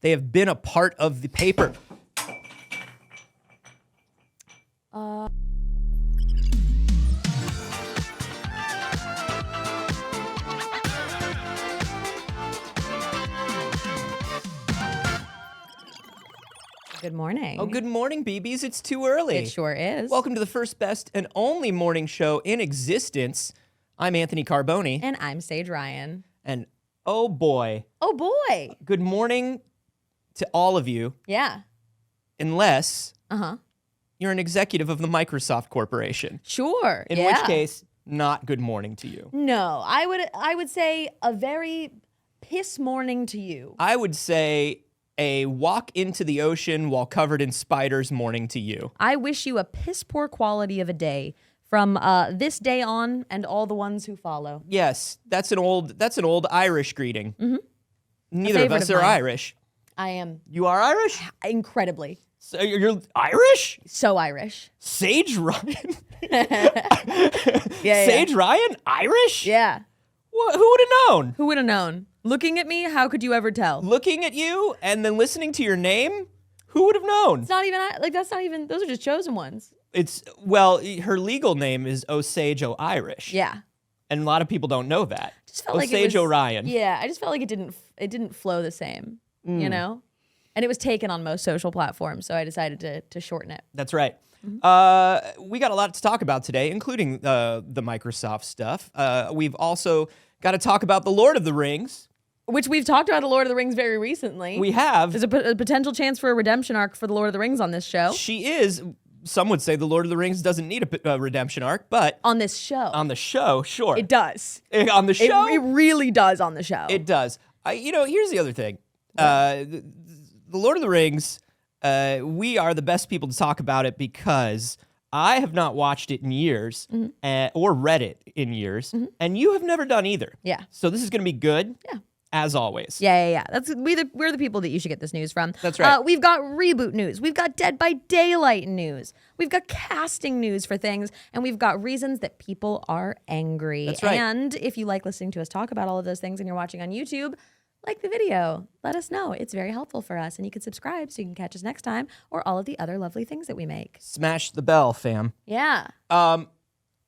They have been a part of the paper. Good morning. Oh, good morning, BBs. It's too early. It sure is. Welcome to the first, best, and only morning show in existence. I'm Anthony Carboni. And I'm Saige Ryan. And oh boy. Oh boy. Good morning to all of you. Yeah. Unless Uh-huh. you're an executive of the Microsoft Corporation. Sure. In which case, not good morning to you. No, I would say a very piss morning to you. I would say a walk into the ocean while covered in spiders morning to you. I wish you a piss poor quality of a day from this day on and all the ones who follow. Yes, that's an old Irish greeting. Mm-hmm. Neither of us are mine. Irish. I am You are Irish? incredibly So you're Irish? so Irish. Saige Ryan? Yeah. Saige Ryan? Irish? Yeah. Who would have known? Who would have known? Looking at me, how could you ever tell? Looking at you and then listening to your name? Who would have known? It's not even like that's not even those are just chosen ones. Well, her legal name is Osage O'Irish. Yeah. And a lot of people don't know that. Just felt like it Osage was, O'Ryan. Yeah, I just felt like it didn't flow the same, you know? And it was taken on most social platforms, so I decided to shorten it. That's right. We got a lot to talk about today, including the Microsoft stuff. We've also got to talk about the Lord of the Rings. Which we've talked about the Lord of the Rings very recently. We have. There's a potential chance for a redemption arc for the Lord of the Rings on this show. She is. Some would say the Lord of the Rings doesn't need a redemption arc, but On this show. on the show, sure. It does. On the show, It really does on the show. it does. Here's the other thing. The Lord of the Rings, we are the best people to talk about it because I have not watched it in years or read it in years, and you have never done either. Yeah. So this is going to be good. Yeah. As always. Yeah. We're the people that you should get this news from. That's right. We've got reboot news. We've got Dead by Daylight news. We've got casting news for things. And we've got reasons that people are angry. That's right. And if you like listening to us talk about all of those things and you're watching on YouTube, like the video. Let us know. It's very helpful for us. And you can subscribe so you can catch us next time or all of the other lovely things that we make. Smash the bell, fam. Yeah.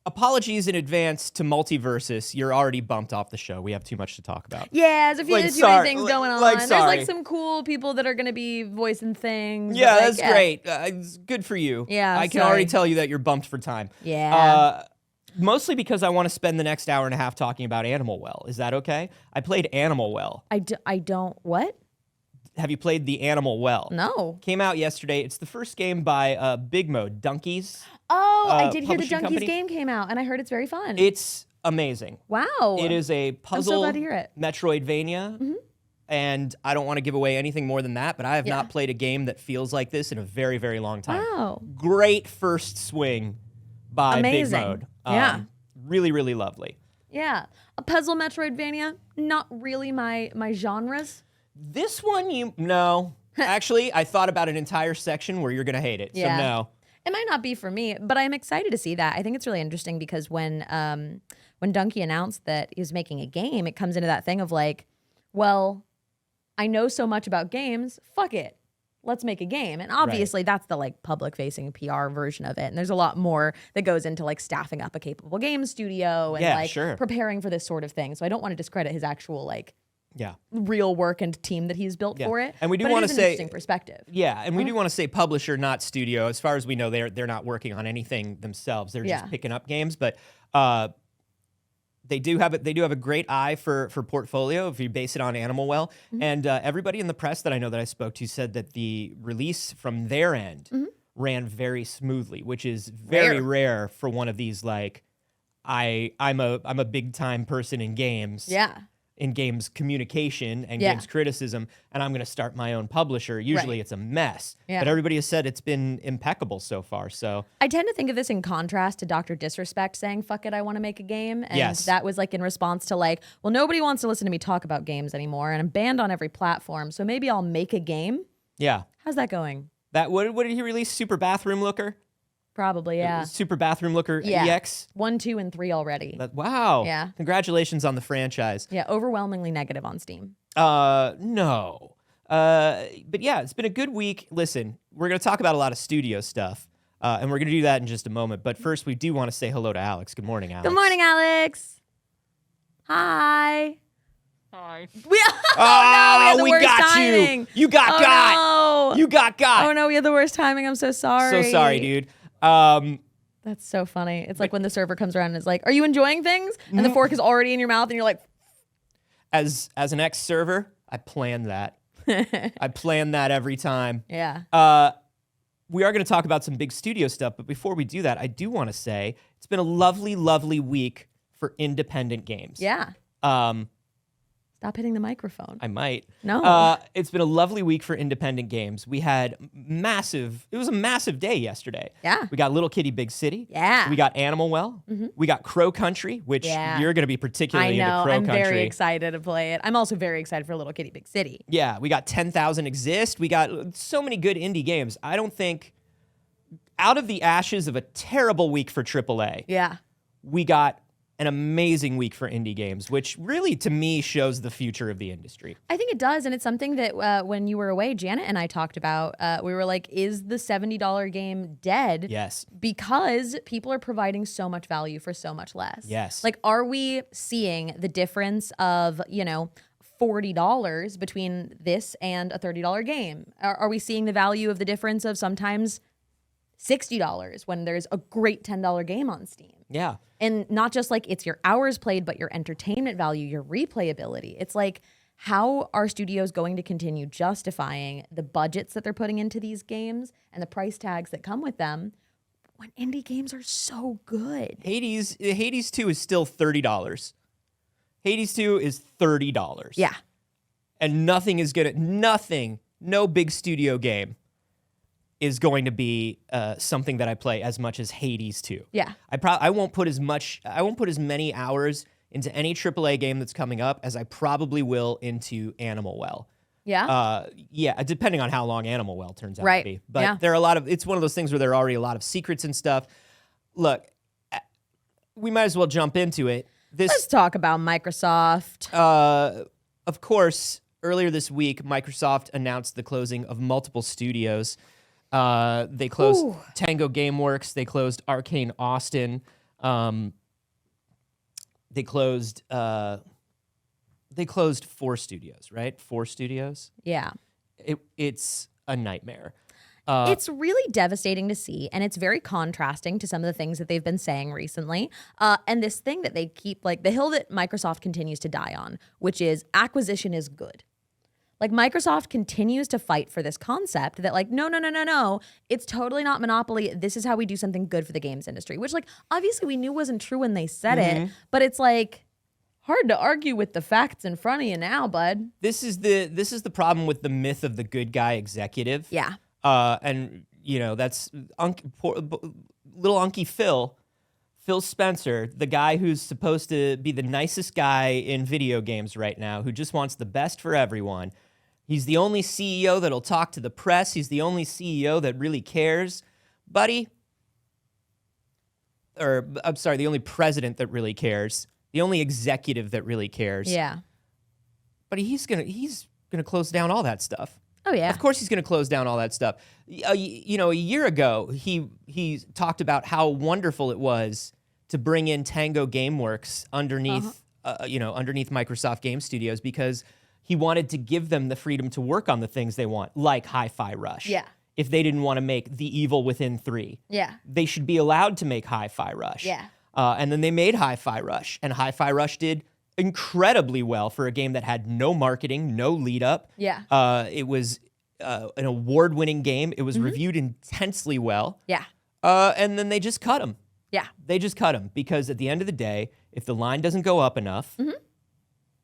Apologies in advance to Multiversus. You're already bumped off the show. We have too much to talk about. Yeah, there's a few Like, too many sorry. things going on. Like, There's sorry. like some cool people that are going to be voicing things. Yeah, but, that's great. It's good for you. Yeah, I can sorry. already tell you that you're bumped for time. Yeah. Mostly because I want to spend the next hour and a half talking about Animal Well. Is that okay? I played Animal Well. I don't, what? Have you played the Animal Well? No. Came out yesterday. It's the first game by Big Mode, Donkeys. Oh, I did hear the publishing Junkies company. game came out, and I heard it's very fun. It's amazing. Wow. It is a puzzle glad to hear it. Metroidvania. And I don't want to give away anything more than that, but I have not played a game that feels like this in a very, very long time. Wow. Great first swing by Amazing. Big Mode. Yeah. Really, really lovely. Yeah. A puzzle Metroidvania, not really my genres. This one, no. Actually, I thought about an entire section where you're going to hate it. Yeah. So no. It might not be for me, but I'm excited to see that. I think it's really interesting because when Donkey announced that he was making a game, it comes into that thing of like, well, I know so much about games, fuck it. Let's make a game. And obviously that's the like public facing PR version of it. And there's a lot more that goes into like staffing up a capable game studio and preparing for this sort of thing. So I don't want to discredit his actual like real work and team that he's built for it. And we do want to say an interesting perspective. Yeah, and we do want to say publisher, not studio. As far as we know, they're not working on anything themselves. They're just picking up games, but they do have a great eye for portfolio if you base it on Animal Well. And everybody in the press that I know that I spoke to said that the release from their end ran very smoothly, which is very rare for one of these like I'm a big time person in games. Yeah. In games communication and games criticism, and I'm going to start my own publisher. Usually it's a mess, but everybody has said it's been impeccable so far. So I tend to think of this in contrast to Dr. Disrespect saying, fuck it, I want to make a game. And that was like in response to like, well, nobody wants to listen to me talk about games anymore, and I'm banned on every platform, so maybe I'll make a game. Yeah. How's that going? What did he release? Super Bathroom Looker? Probably, yeah. Super Bathroom Looker EX? 1, 2, and 3 already. Wow. Yeah. Congratulations on the franchise. Yeah, overwhelmingly negative on Steam. No. But yeah, it's been a good week. Listen, we're going to talk about a lot of studio stuff, and we're going to do that in just a moment. But first, we do want to say hello to Alex. Good morning, Alex. Good morning, Alex. Hi. Hi. We had the worst timing. You got got. No. You got got. Oh no, we had the worst timing. I'm so sorry. So sorry, dude. That's so funny. It's like when the server comes around and is like, "Are you enjoying things?" And the fork is already in your mouth, and you're like, As an ex-server, I planned that. I plan that every time. Yeah. We are going to talk about some big studio stuff, but before we do that, I do want to say it's been a lovely, lovely week for independent games. Yeah. Stop hitting the microphone. I might. No. It's been a lovely week for independent games. We had it was a massive day yesterday. Yeah. We got Little Kitty Big City. Yeah. We got Animal Well. We got Crow Country, which you're going to be particularly into Crow Country. I'm very excited to play it. I'm also very excited for Little Kitty Big City. Yeah, we got 10,000 Exist. We got so many good indie games. I don't think, out of the ashes of a terrible week for AAA, Yeah. we got an amazing week for indie games, which really, to me, shows the future of the industry. I think it does, and it's something that when you were away, Janet and I talked about. We were like, is the $70 game dead? Yes. Because people are providing so much value for so much less. Yes. Like, are we seeing the difference of, $40 between this and a $30 game? Are we seeing the value of the difference of sometimes $60 when there's a great $10 game on Steam? Yeah. And not just like it's your hours played, but your entertainment value, your replayability. It's like, how are studios going to continue justifying the budgets that they're putting into these games and the price tags that come with them when indie games are so good? Hades 2 is still $30. Hades 2 is $30. Yeah. And no big studio game is going to be something that I play as much as Hades 2. Yeah. I won't put as many hours into any AAA game that's coming up as I probably will into Animal Well. Yeah. Depending on how long Animal Well turns out Right. to be. But Yeah. there are it's one of those things where there are already a lot of secrets and stuff. Look, we might as well jump into it. Let's talk about Microsoft. Of course, earlier this week, Microsoft announced the closing of multiple studios. They closed Tango Gameworks. They closed Arcane Austin. They closed 4 studios, right? 4 studios. Yeah. It's a nightmare. It's really devastating to see, and it's very contrasting to some of the things that they've been saying recently. And this thing that they keep, like the hill that Microsoft continues to die on, which is acquisition is good. Like, Microsoft continues to fight for this concept that, like, no, it's totally not monopoly. This is how we do something good for the games industry, which, like, obviously we knew wasn't true when they said it, but it's like hard to argue with the facts in front of you now, bud. This is the problem with the myth of the good guy executive. Yeah. And that's little Unky Phil Spencer, the guy who's supposed to be the nicest guy in video games right now, who just wants the best for everyone. He's the only CEO that'll talk to the press. He's the only CEO that really cares. Buddy, or I'm sorry, the only president that really cares. The only executive that really cares. Yeah. But he's gonna close down all that stuff. Oh, yeah. Of course he's going to close down all that stuff. A year ago, he talked about how wonderful it was to bring in Tango Gameworks underneath Microsoft Game Studios, because he wanted to give them the freedom to work on the things they want, like Hi-Fi Rush. Yeah. If they didn't want to make The Evil Within 3. Yeah. They should be allowed to make Hi-Fi Rush. Yeah. And then they made Hi-Fi Rush, and Hi-Fi Rush did incredibly well for a game that had no marketing, no lead up. Yeah. It was an award-winning game. It was reviewed intensely well. Yeah. And then they just cut him. Yeah. They just cut him because at the end of the day, if the line doesn't go up enough,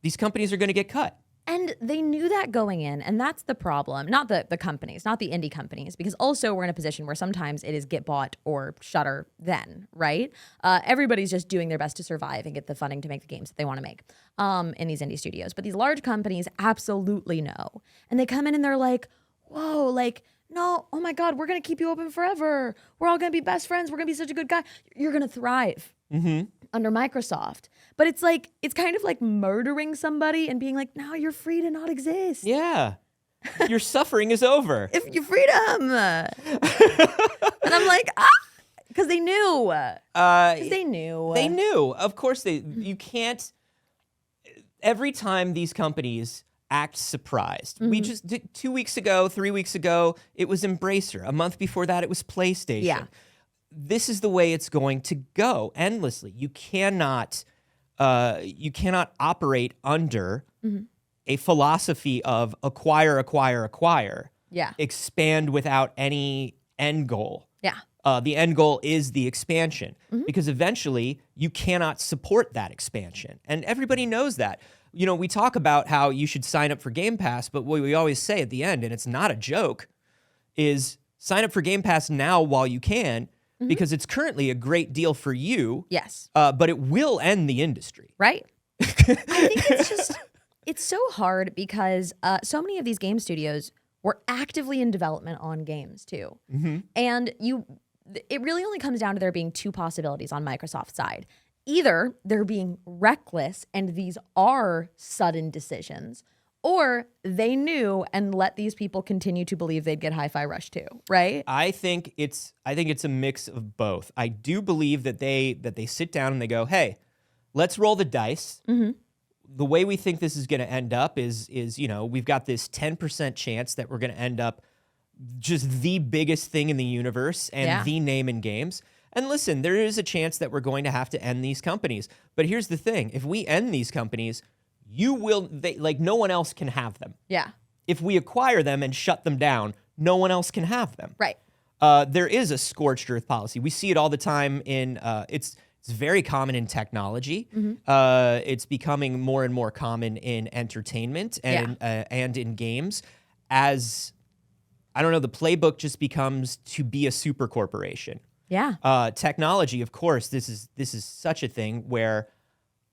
these companies are going to get cut. And they knew that going in, and that's the problem. Not the companies, not the indie companies, because also we're in a position where sometimes it is get bought or shutter then, right? Everybody's just doing their best to survive and get the funding to make the games that they want to make in these indie studios. But these large companies absolutely know. And they come in and they're like, whoa, like, no, oh my God, we're going to keep you open forever. We're all going to be best friends. We're going to be such a good guy. You're going to thrive under Microsoft. But it's like, it's kind of like murdering somebody and being like, now you're free to not exist. Yeah. Your suffering is over. If your freedom. And I'm like, because they knew. Because they knew. They knew. Of course, you can't. Every time these companies act surprised. We just did 2 weeks ago, 3 weeks ago, it was Embracer. A month before that, it was PlayStation. Yeah. This is the way it's going to go endlessly. You cannot operate under a philosophy of acquire, acquire, acquire. Yeah. Expand without any end goal. Yeah. The end goal is the expansion because eventually you cannot support that expansion. And everybody knows that. You know, we talk about how you should sign up for Game Pass, but what we always say at the end, and it's not a joke, is sign up for Game Pass now while you can because it's currently a great deal for you. Yes. But it will end the industry. Right. I think it's so hard because so many of these game studios were actively in development on games too. And it really only comes down to there being two possibilities on Microsoft's side. Either they're being reckless and these are sudden decisions, or they knew and let these people continue to believe they'd get Hi-Fi Rush too, right? I think it's a mix of both. I do believe that they sit down and they go, "Hey, let's roll the dice." The way we think this is going to end up is we've got this 10% chance that we're going to end up just the biggest thing in the universe and the name in games. And listen, there is a chance that we're going to have to end these companies. But here's the thing. If we end these companies, no one else can have them. Yeah. If we acquire them and shut them down, no one else can have them. Right. There is a scorched earth policy. We see it all the time in, it's very common in technology. It's becoming more and more common in entertainment and in games as, I don't know, the playbook just becomes to be a super corporation. Yeah. Technology, of course, this is such a thing where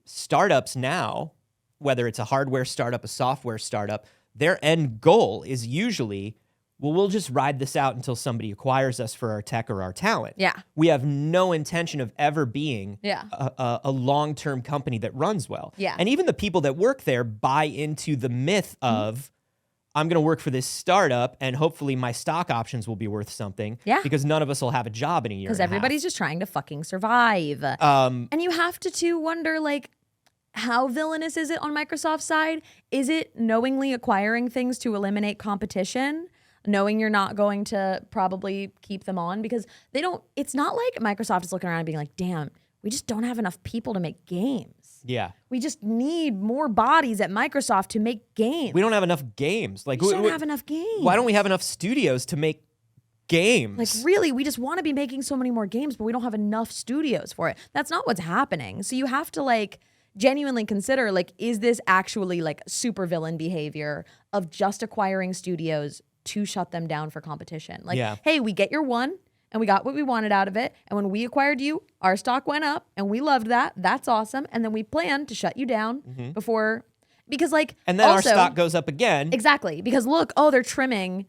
startups now, whether it's a hardware startup, a software startup, their end goal is usually, well, we'll just ride this out until somebody acquires us for our tech or our talent. Yeah. We have no intention of ever being Yeah. a long-term company that runs well. Yeah. And even the people that work there buy into the myth of, I'm going to work for this startup and hopefully my stock options will be worth something. Yeah. Because none of us will have a job in a year. Because everybody's just trying to fucking survive. And you have to too wonder, like, how villainous is it on Microsoft's side? Is it knowingly acquiring things to eliminate competition, knowing you're not going to probably keep them on? Because it's not like Microsoft is looking around and being like, damn, we just don't have enough people to make games. Yeah. We just need more bodies at Microsoft to make games. We don't have enough games. Like, we don't have enough games. Why don't we have enough studios to make games? Like, really, we just want to be making so many more games, but we don't have enough studios for it. That's not what's happening. So you have to, like, genuinely consider, like, is this actually, like, supervillain behavior of just acquiring studios to shut them down for competition? Like, hey, we get your one, and we got what we wanted out of it. And when we acquired you, our stock went up and we loved that. That's awesome. And then we planned to shut you down before, because like, and then also, our stock goes up again. Exactly. Because look, they're trimming.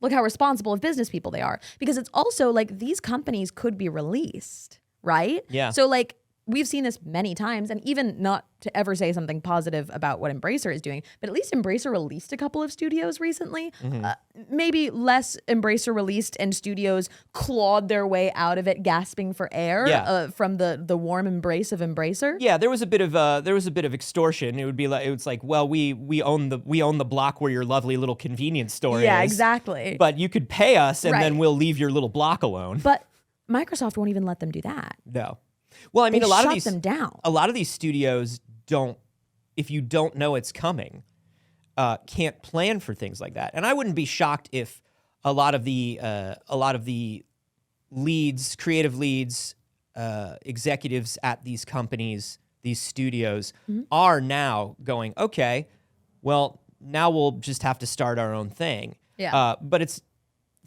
Look how responsible of business people they are. Because it's also like these companies could be released, right? Yeah. So like, we've seen this many times, and even not to ever say something positive about what Embracer is doing, but at least Embracer released a couple of studios recently. Maybe less Embracer released and studios clawed their way out of it, gasping for air from the warm embrace of Embracer. Yeah, there was a bit of extortion. It was like, well, we own the block where your lovely little convenience store is. Yeah, exactly. But you could pay us, and then we'll leave your little block alone. But Microsoft won't even let them do that. No. Well, I mean, They a lot shut of these them down. A lot of these studios don't, if you don't know it's coming, can't plan for things like that. And I wouldn't be shocked if a lot of the leads, creative leads, executives at these companies, these studios, are now going, okay, well, now we'll just have to start our own thing. Yeah. But it's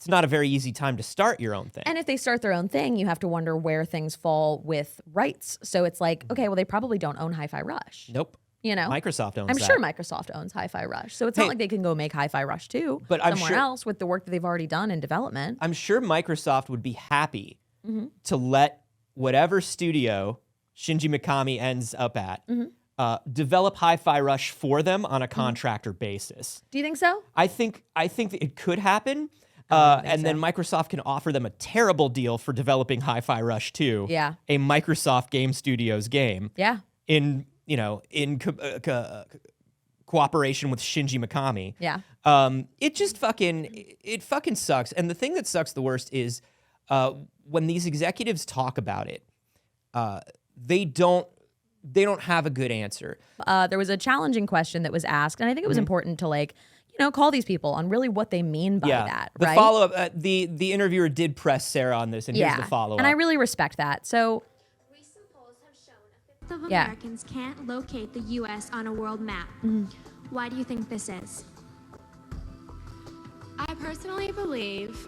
not a very easy time to start your own thing. And if they start their own thing, you have to wonder where things fall with rights. So it's like, okay, well, they probably don't own Hi-Fi Rush. Nope. You know? Microsoft owns I'm that. sure Microsoft owns Hi-Fi Rush. So it's not like they can go make Hi-Fi Rush 2 But I'm somewhere sure- else with the work that they've already done in development. I'm sure Microsoft would be happy to let whatever studio Shinji Mikami ends up at develop Hi-Fi Rush for them on a contractor basis. Do you think so? I think that it could happen. Then Microsoft can offer them a terrible deal for developing Hi-Fi Rush 2, a Microsoft Game Studios game, in cooperation with Shinji Mikami. Yeah. It fucking sucks. And the thing that sucks the worst is when these executives talk about it, they don't have a good answer. There was a challenging question that was asked, and I think it was important to call these people on really what they mean by that. The right? follow-up, the interviewer did press Sarah on this, and here's the follow-up. And I really respect that. So recent polls have shown a fifth of Americans can't locate the U.S. on a world map. Why do you think this is? I personally believe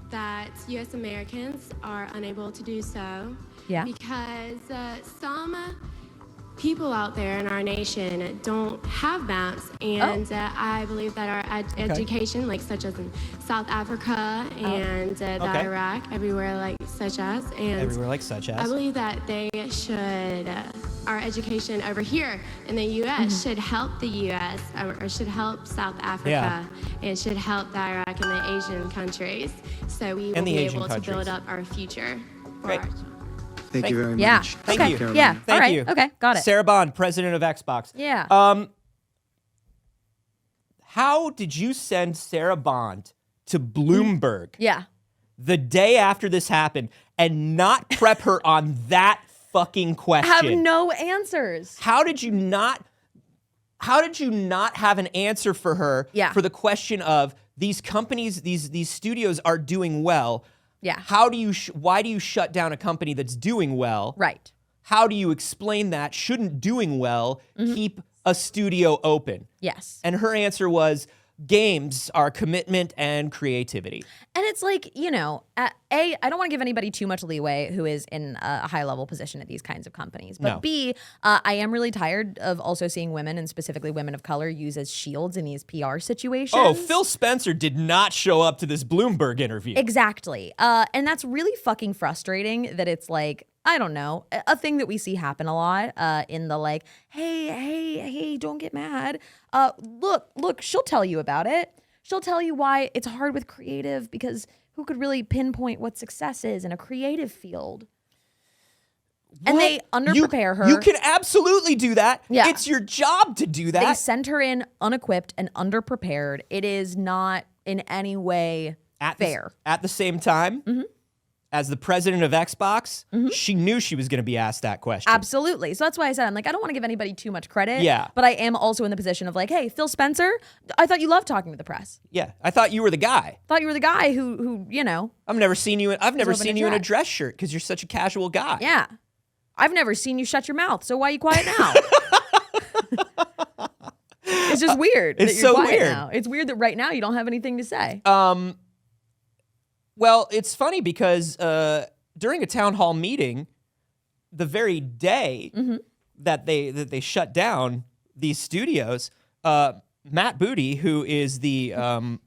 that U.S. Americans are unable to do so because some people out there in our nation don't have maps, and I believe that our education, such as in South Africa and Iraq, everywhere such as, I believe that they should, our education over here in the U.S. should help the U.S. or should help South Africa and should help the Iraq and the Asian countries, so we will be able to build up our future for our children. Thank you very much. Thank you. Yeah. Thank all right. you. Okay. Got it. Sarah Bond, president of Xbox. Yeah. How did you send Sarah Bond to Bloomberg the day after this happened and not prep her on that fucking question? Have no answers. How did you not have an answer for her for the question of these companies, these studios are doing well? Yeah. Why do you shut down a company that's doing well? Right. How do you explain that? Shouldn't doing well keep a studio open? Yes. And her answer was, games are commitment and creativity. And it's I don't want to give anybody too much leeway who is in a high level position at these kinds of companies. But B, I am really tired of also seeing women, and specifically women of color, used as shields in these PR situations. Oh, Phil Spencer did not show up to this Bloomberg interview. Exactly. And that's really fucking frustrating that it's I don't know, a thing that we see happen a lot in the hey, don't get mad. Look, she'll tell you about it. She'll tell you why it's hard with creative, because who could really pinpoint what success is in a creative field? And they underprepare her. You can absolutely do that. Yeah. It's your job to do that. They send her in unequipped and underprepared. It is not in any way fair. At the same time, as the president of Xbox, she knew she was going to be asked that question. Absolutely. So that's why I said, I don't want to give anybody too much credit. Yeah. But I am also in the position of hey, Phil Spencer, I thought you loved talking to the press. Yeah. I thought you were the guy. Thought you were the guy who I've never seen you in a dress shirt because you're such a casual guy. Yeah. I've never seen you shut your mouth. So why are you quiet now? It's just weird. It's that you're so quiet weird. Now. It's weird that right now you don't have anything to say. Well, it's funny because during a town hall meeting, the very day that they shut down these studios, Matt Booty, who is the head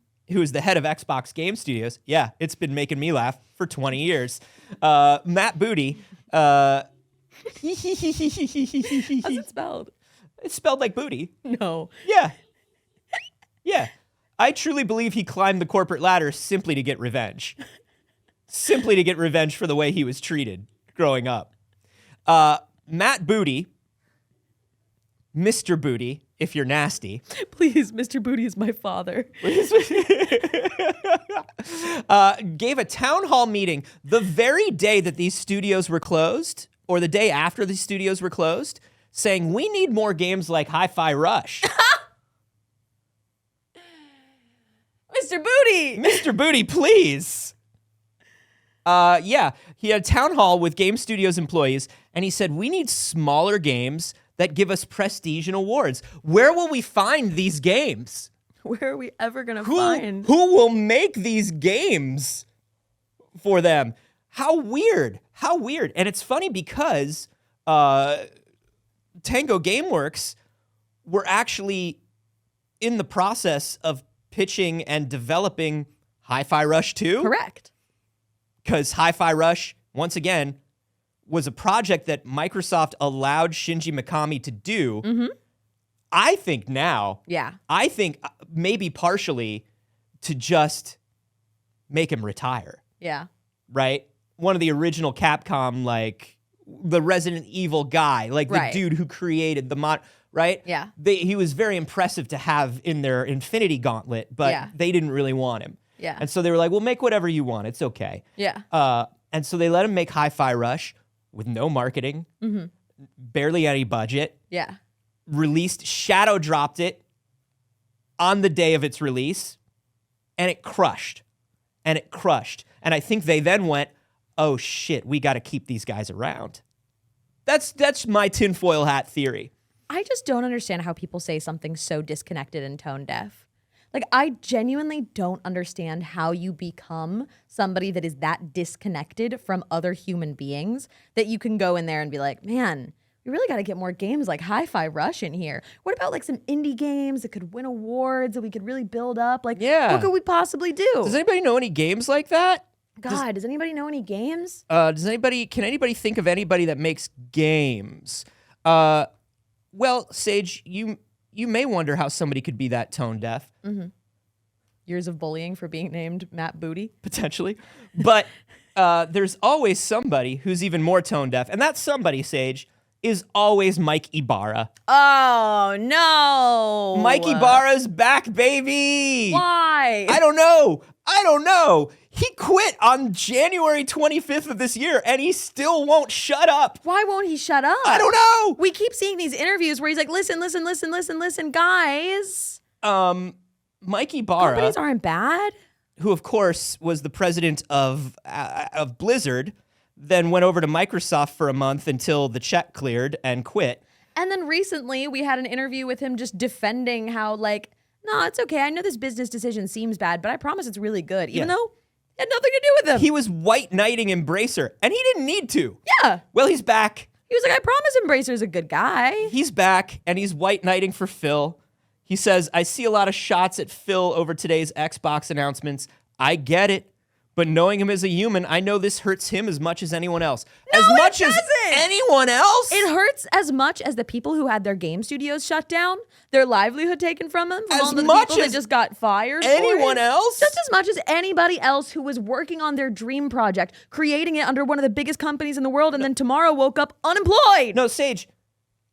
of Xbox Game Studios, it's been making me laugh for 20 years. Matt Booty, How's it spelled? It's spelled like booty. No. Yeah. Yeah. I truly believe he climbed the corporate ladder simply to get revenge. Simply to get revenge for the way he was treated growing up. Matt Booty, Mr. Booty, if you're nasty. Please, Mr. Booty is my father. Gave a town hall meeting the very day that these studios were closed, or the day after the studios were closed, saying, we need more games like Hi-Fi Rush. Mr. Booty! Mr. Booty, please. He had a town hall with Game Studios employees, and he said, we need smaller games that give us prestige and awards. Where will we find these games? Where are we ever going to find? Who will make these games for them? How weird. How weird. And it's funny because Tango Gameworks were actually in the process of pitching and developing Hi-Fi Rush 2. Correct. Because Hi-Fi Rush, once again, was a project that Microsoft allowed Shinji Mikami to do. I think now, I think maybe partially to just make him retire. Yeah. Right? One of the original Capcom, like the Resident Evil guy, like the dude who created the mod, right? Yeah. He was very impressive to have in their Infinity Gauntlet, but they didn't really want him. Yeah. And so they were like, well, make whatever you want. It's okay. Yeah. And so they let him make Hi-Fi Rush with no marketing, barely any budget. Yeah. Released, shadow dropped it on the day of its release, and it crushed. And it crushed. And I think they then went, oh shit, we got to keep these guys around. That's my tinfoil hat theory. I just don't understand how people say something so disconnected and tone deaf. Like, I genuinely don't understand how you become somebody that is that disconnected from other human beings that you can go in there and be like, man, we really got to get more games like Hi-Fi Rush in here. What about like some indie games that could win awards that we could really build up? Like, what could we possibly do? Does anybody know any games like that? God, does anybody know any games? Can anybody think of anybody that makes games? Well, Saige, you may wonder how somebody could be that tone deaf. Years of bullying for being named Matt Booty. Potentially. But there's always somebody who's even more tone deaf. And that somebody, Saige, is always Mike Ibarra. Oh, no. Mike Ibarra's back, baby. Why? I don't know. He quit on January 25th of this year, and he still won't shut up. Why won't he shut up? I don't know. We keep seeing these interviews where he's like, listen, guys. Mike Ibarra, Companies aren't bad. who of course was the president of Blizzard, then went over to Microsoft for a month until the check cleared and quit. And then recently we had an interview with him just defending how, like, no, it's okay. I know this business decision seems bad, but I promise it's really good, even though it had nothing to do with him. He was white knighting Embracer, and he didn't need to. Yeah. Well, he's back. He was like, I promise Embracer's a good guy. He's back, and he's white knighting for Phil. He says, I see a lot of shots at Phil over today's Xbox announcements. I get it. But knowing him as a human, I know this hurts him as much as anyone else. No, as much it as doesn't. anyone else? It hurts as much as the people who had their game studios shut down, their livelihood taken from them, from As all the much people that as just got fired. anyone for it. else? Just as much as anybody else who was working on their dream project, creating it under one of the biggest companies in the world, and then tomorrow woke up unemployed. No, Saige,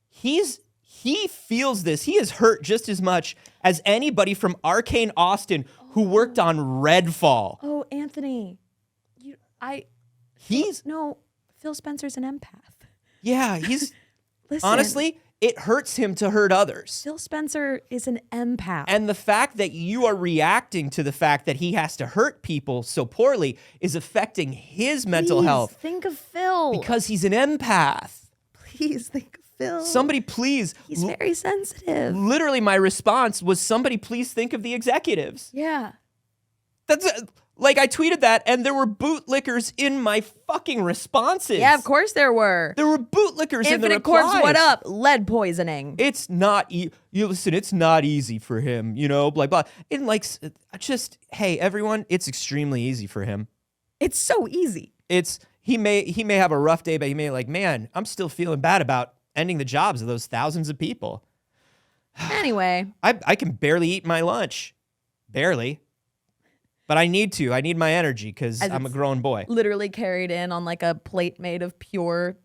he feels this. He is hurt just as much as anybody from Arcane Austin who worked on Redfall. Oh, Anthony. No, Phil Spencer's an empath. Yeah, he's... Listen, honestly, it hurts him to hurt others. Phil Spencer is an empath. And the fact that you are reacting to the fact that he has to hurt people so poorly is affecting his mental health. Think of Phil. Because he's an empath. Please think of Phil. Somebody please. He's very sensitive. Literally, my response was, somebody please think of the executives. Yeah. That's... like, I tweeted that, and there were bootlickers in my fucking responses. Yeah, of course there were. There were bootlickers in the Infinite replies. Corpse, what up? Lead poisoning. It's not, you listen, it's not easy for him, you know, blah, blah. And like, just, hey, everyone, it's extremely easy for him. It's so easy. He may have a rough day, but he may like, man, I'm still feeling bad about ending the jobs of those thousands of people. Anyway. I can barely eat my lunch. Barely. But I need to. I need my energy because I'm a grown boy. Literally carried in on like a plate made of pure,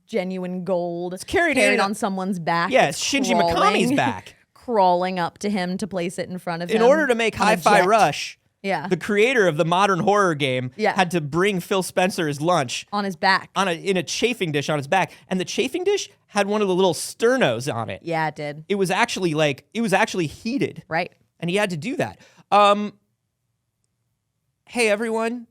genuine gold. It's carried on someone's back. Yeah, it's Shinji Mikami's back. Crawling up to him to place it in front of him. In order to make Hi-Fi Rush, the creator of the modern horror game had to bring Phil Spencer his lunch. On his back. In a chafing dish on his back. And the chafing dish had one of the little sternos on it. Yeah, it did. It was actually heated. Right. And he had to do that. Hey, everyone,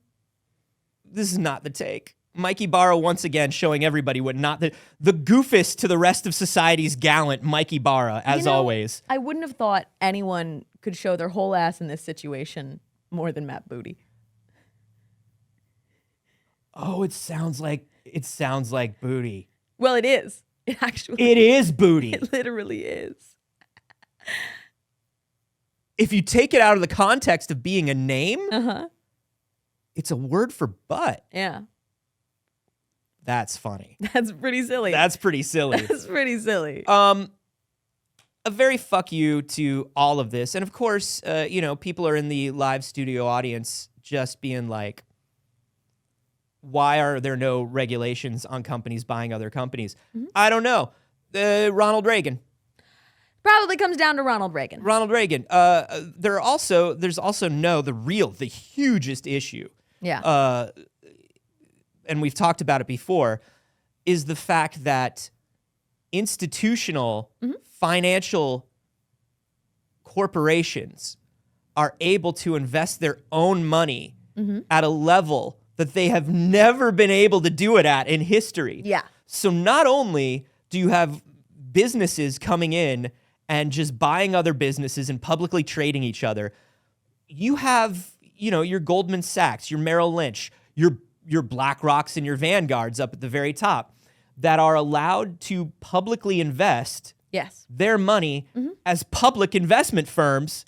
this is not the take. Mike Ibarra once again showing everybody what not the goofus to the rest of society's gallant Mike Ibarra, as always. I wouldn't have thought anyone could show their whole ass in this situation more than Matt Booty. Oh, it sounds like Booty. Well, it is. It is Booty. It literally is. If you take it out of the context of being a name, it's a word for butt. Yeah. That's funny. That's pretty silly. That's pretty silly. That's pretty silly. A very fuck you to all of this. And of course, people are in the live studio audience just being like, why are there no regulations on companies buying other companies? I don't know. Ronald Reagan. Probably comes down to Ronald Reagan. Ronald Reagan. There's also the hugest issue. Yeah. And we've talked about it before, is the fact that institutional financial corporations are able to invest their own money at a level that they have never been able to do it at in history. Yeah. So not only do you have businesses coming in and just buying other businesses and publicly trading each other, you have, your Goldman Sachs, your Merrill Lynch, your BlackRocks and your Vanguards up at the very top that are allowed to publicly invest their money as public investment firms,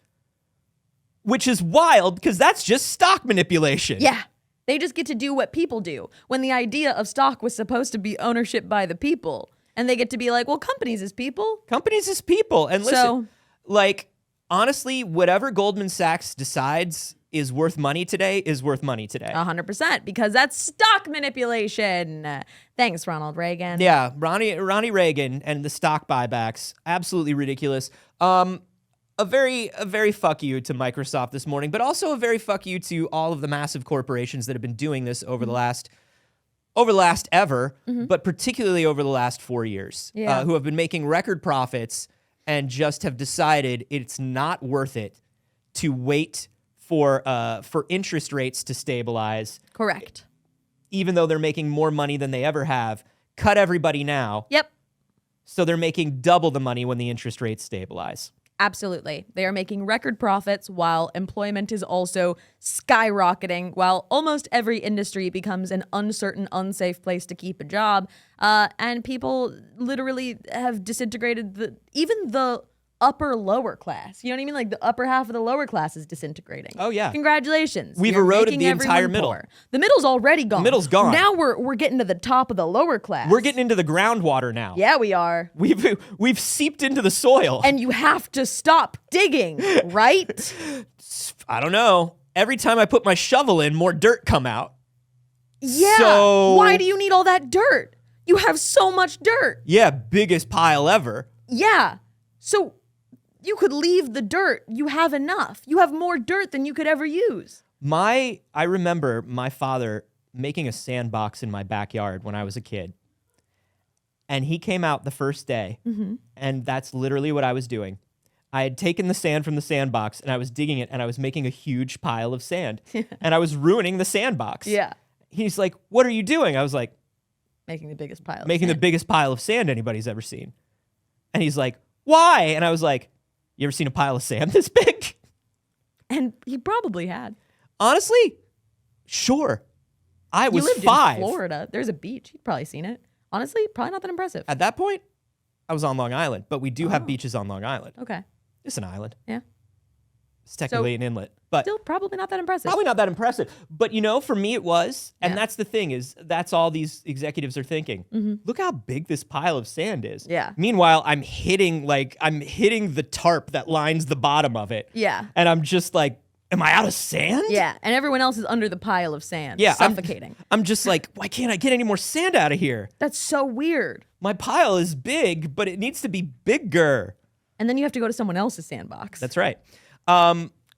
which is wild because that's just stock manipulation. Yeah. They just get to do what people do when the idea of stock was supposed to be ownership by the people. And they get to be like, well, companies is people. Companies is people. And listen, honestly, whatever Goldman Sachs decides is worth money today is worth money today. 100%, because that's stock manipulation. Thanks, Ronald Reagan. Yeah, Ronnie Reagan and the stock buybacks, absolutely ridiculous. A very fuck you to Microsoft this morning, but also a very fuck you to all of the massive corporations that have been doing this over the last ever, but particularly over the last 4 years, who have been making record profits and just have decided it's not worth it to wait for interest rates to stabilize. Correct. Even though they're making more money than they ever have, cut everybody now. Yep. So they're making double the money when the interest rates stabilize. Absolutely. They are making record profits while employment is also skyrocketing, while almost every industry becomes an uncertain, unsafe place to keep a job. And people literally have disintegrated even the upper lower class. You know what I mean? Like the upper half of the lower class is disintegrating. Oh, yeah. Congratulations. We've You're eroded making the entire everyone middle. poor. The middle's already gone. The middle's gone. Now we're getting to the top of the lower class. We're getting into the groundwater now. Yeah, we are. We've seeped into the soil. And you have to stop digging, right? I don't know. Every time I put my shovel in, more dirt come out. Yeah. So why do you need all that dirt? You have so much dirt. Yeah, biggest pile ever. Yeah. So you could leave the dirt. You have enough. You have more dirt than you could ever use. I remember my father making a sandbox in my backyard when I was a kid. And he came out the first day, and that's literally what I was doing. I had taken the sand from the sandbox, and I was digging it, and I was making a huge pile of sand. And I was ruining the sandbox. Yeah. He's like, what are you doing? I was like, making the biggest pile. Making the biggest pile of sand anybody's ever seen. And he's like, why? And I was like, you ever seen a pile of sand this big? And he probably had. Honestly, sure. I was you lived 5. in Florida. There's a beach. You'd probably seen it. Honestly, probably not that impressive. At that point, I was on Long Island, but we do have beaches on Long Island. Okay. It's an island. Yeah. It's technically an inlet, but still probably not that impressive. Probably not that impressive. But for me it was, and that's the thing is that's all these executives are thinking. Look how big this pile of sand is. Yeah. Meanwhile, I'm hitting the tarp that lines the bottom of it. Yeah. And I'm just like, am I out of sand? Yeah. And everyone else is under the pile of sand. Yeah. Suffocating. I'm just like, why can't I get any more sand out of here? That's so weird. My pile is big, but it needs to be bigger. And then you have to go to someone else's sandbox. That's right.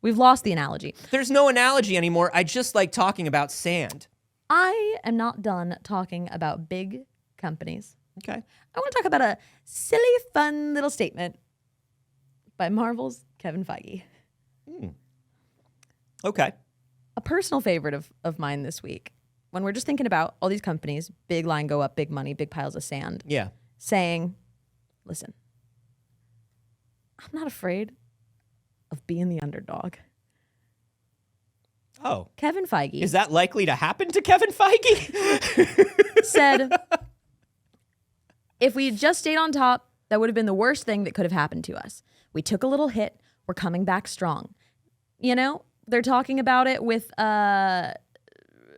We've lost the analogy. There's no analogy anymore. I just like talking about sand. I am not done talking about big companies. Okay. I want to talk about a silly, fun little statement by Marvel's Kevin Feige. Okay. A personal favorite of mine this week, when we're just thinking about all these companies, big line go up, big money, big piles of sand. Yeah. Saying, listen, I'm not afraid of being the underdog. Oh. Kevin Feige. Is that likely to happen to Kevin Feige? Said, if we had just stayed on top, that would have been the worst thing that could have happened to us. We took a little hit. We're coming back strong. They're talking about it with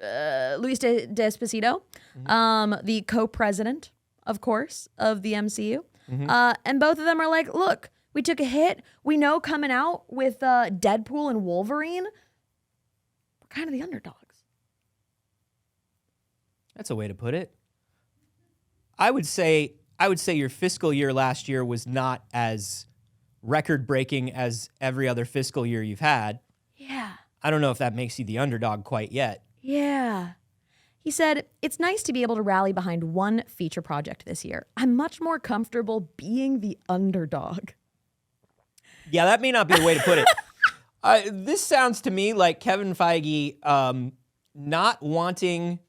Luis Despacito, the co-president, of course, of the MCU. And both of them are like, look, we took a hit. We know coming out with Deadpool and Wolverine, we're kind of the underdogs. That's a way to put it. I would say your fiscal year last year was not as record-breaking as every other fiscal year you've had. Yeah. I don't know if that makes you the underdog quite yet. Yeah. He said, it's nice to be able to rally behind one feature project this year. I'm much more comfortable being the underdog. Yeah, that may not be the way to put it. This sounds to me like Kevin Feige not wanting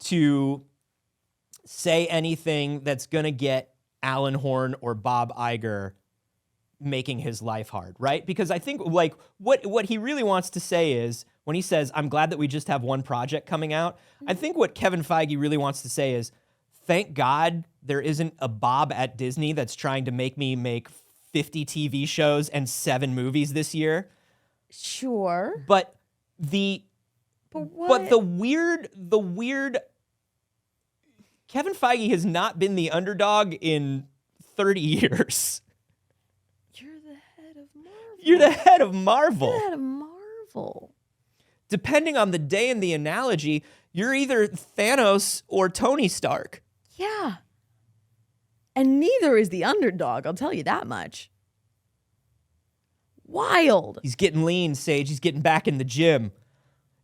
to say anything that's going to get Alan Horn or Bob Iger making his life hard, right? Because I think like what he really wants to say is when he says, I'm glad that we just have one project coming out, I think what Kevin Feige really wants to say is, thank God there isn't a Bob at Disney that's trying to make me make 50 TV shows and 7 movies this year. Sure. But the weird Kevin Feige has not been the underdog in 30 years. You're the head of Marvel. You're the head of Marvel. Depending on the day and the analogy, you're either Thanos or Tony Stark. Yeah. And neither is the underdog, I'll tell you that much. Wild. He's getting lean, Saige. He's getting back in the gym.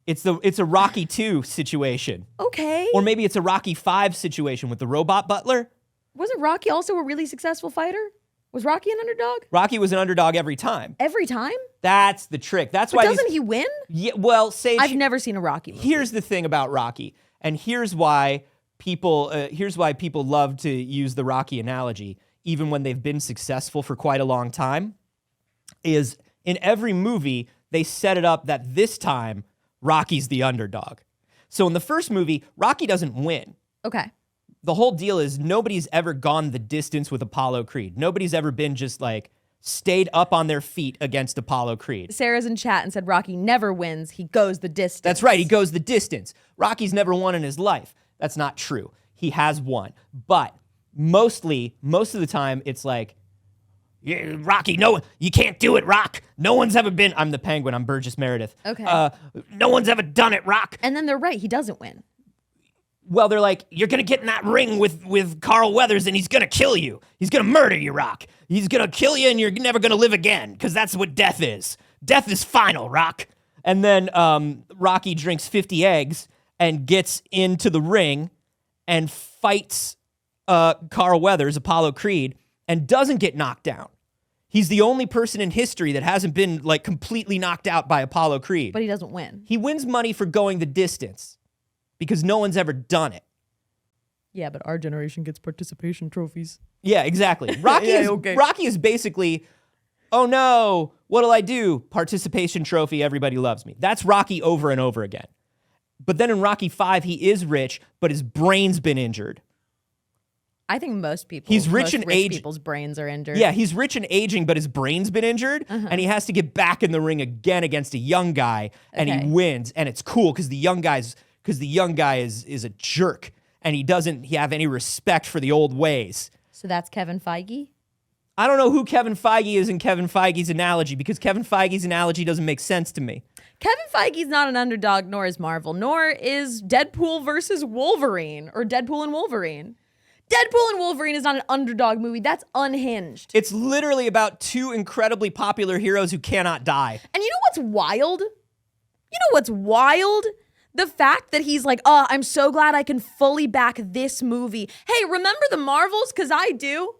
It's a Rocky 2 situation. Okay. Or maybe it's a Rocky 5 situation with the robot butler. Wasn't Rocky also a really successful fighter? Was Rocky an underdog? Rocky was an underdog every time. Every time? That's the trick. That's but why doesn't he win? Yeah, well, Saige, I've never seen a Rocky movie. Here's the thing about Rocky, and here's why people love to use the Rocky analogy, even when they've been successful for quite a long time, is in every movie, they set it up that this time, Rocky's the underdog. So in the first movie, Rocky doesn't win. Okay. The whole deal is nobody's ever gone the distance with Apollo Creed. Nobody's ever been just like stayed up on their feet against Apollo Creed. Sarah's in chat and said Rocky never wins. He goes the distance. That's right. He goes the distance. Rocky's never won in his life. That's not true. He has won. But most of the time, it's like, yeah, Rocky, no, you can't do it, Rock. No one's ever been. I'm the Penguin. I'm Burgess Meredith. Okay. No one's ever done it, Rock. And then they're right. He doesn't win. Well, they're like, you're going to get in that ring with Carl Weathers and he's going to kill you. He's going to murder you, Rock. He's going to kill you and you're never going to live again because that's what death is. Death is final, Rock. And then Rocky drinks 50 eggs and gets into the ring and fights Carl Weathers, Apollo Creed, and doesn't get knocked down. He's the only person in history that hasn't been like completely knocked out by Apollo Creed. But he doesn't win. He wins money for going the distance because no one's ever done it. Yeah, but our generation gets participation trophies. Yeah, exactly. Rocky is basically, oh no, what'll I do? Participation trophy, everybody loves me. That's Rocky over and over again. But then in Rocky 5, he is rich, but his brain's been injured. I think most people, he's rich and aging. People's brains are injured. Yeah, he's rich and aging, but his brain's been injured, and he has to get back in the ring again against a young guy, and he wins, and it's cool because the young guy is a jerk, and he doesn't have any respect for the old ways. So that's Kevin Feige? I don't know who Kevin Feige is in Kevin Feige's analogy, because Kevin Feige's analogy doesn't make sense to me. Kevin Feige's not an underdog, nor is Marvel, nor is Deadpool versus Wolverine, or Deadpool and Wolverine. Deadpool and Wolverine is not an underdog movie. That's unhinged. It's literally about two incredibly popular heroes who cannot die. And you know what's wild? The fact that he's like, oh, I'm so glad I can fully back this movie. Hey, remember the Marvels? Because I do.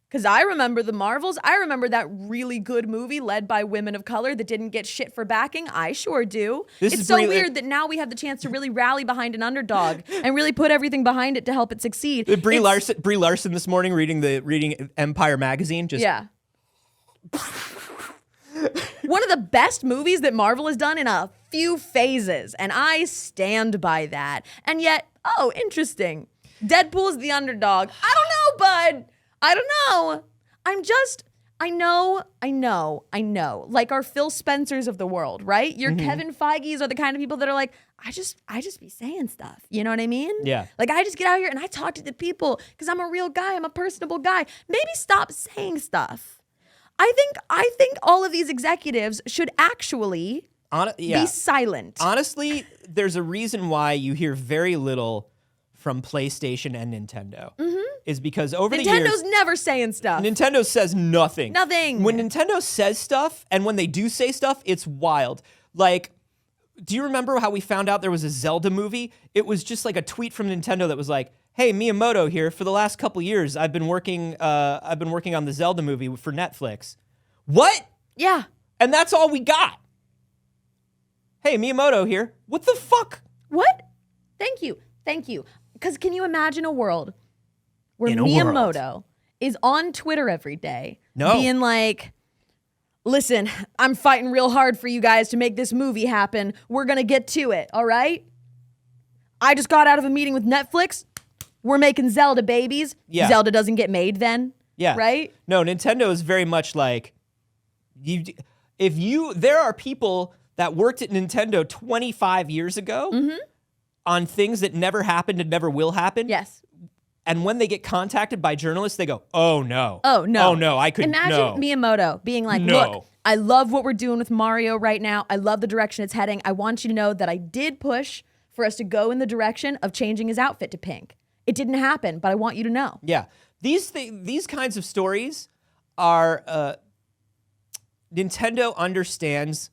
Because I remember the Marvels. I remember that really good movie led by women of color that didn't get shit for backing. I sure do. It's so weird that now we have the chance to really rally behind an underdog and really put everything behind it to help it succeed. Brie Larson this morning reading Empire magazine. Yeah. One of the best movies that Marvel has done in a few phases, and I stand by that. And yet, oh, interesting. Deadpool is the underdog. I don't know, bud. I don't know. I know. Like our Phil Spencers of the world, right? Your Kevin Feige's are the kind of people that are like, I just be saying stuff. You know what I mean? Yeah. Like I just get out here and I talk to the people because I'm a real guy. I'm a personable guy. Maybe stop saying stuff. I think all of these executives should actually be silent. Honestly, there's a reason why you hear very little from PlayStation and Nintendo. Is because over the years... Nintendo's never saying stuff. Nintendo says nothing. Nothing. When Nintendo says stuff, and when they do say stuff, it's wild. Like, do you remember how we found out there was a Zelda movie? It was just like a tweet from Nintendo that was like, hey, Miyamoto here. For the last couple years, I've been working on the Zelda movie for Netflix. What? Yeah. And that's all we got. Hey, Miyamoto here. What the fuck? What? Thank you. Because can you imagine a world where Miyamoto is on Twitter every day being like, listen, I'm fighting real hard for you guys to make this movie happen. We're going to get to it, all right? I just got out of a meeting with Netflix. We're making Zelda, babies. Yeah. Zelda doesn't get made then. Yeah. Right? No, Nintendo is very much like, there are people that worked at Nintendo 25 years ago on things that never happened and never will happen. Yes. And when they get contacted by journalists, they go, oh no. Oh no. Oh no, I couldn't. Imagine Miyamoto being like, look, I love what we're doing with Mario right now. I love the direction it's heading. I want you to know that I did push for us to go in the direction of changing his outfit to pink. It didn't happen, but I want you to know. Yeah. These kinds of stories are, Nintendo understands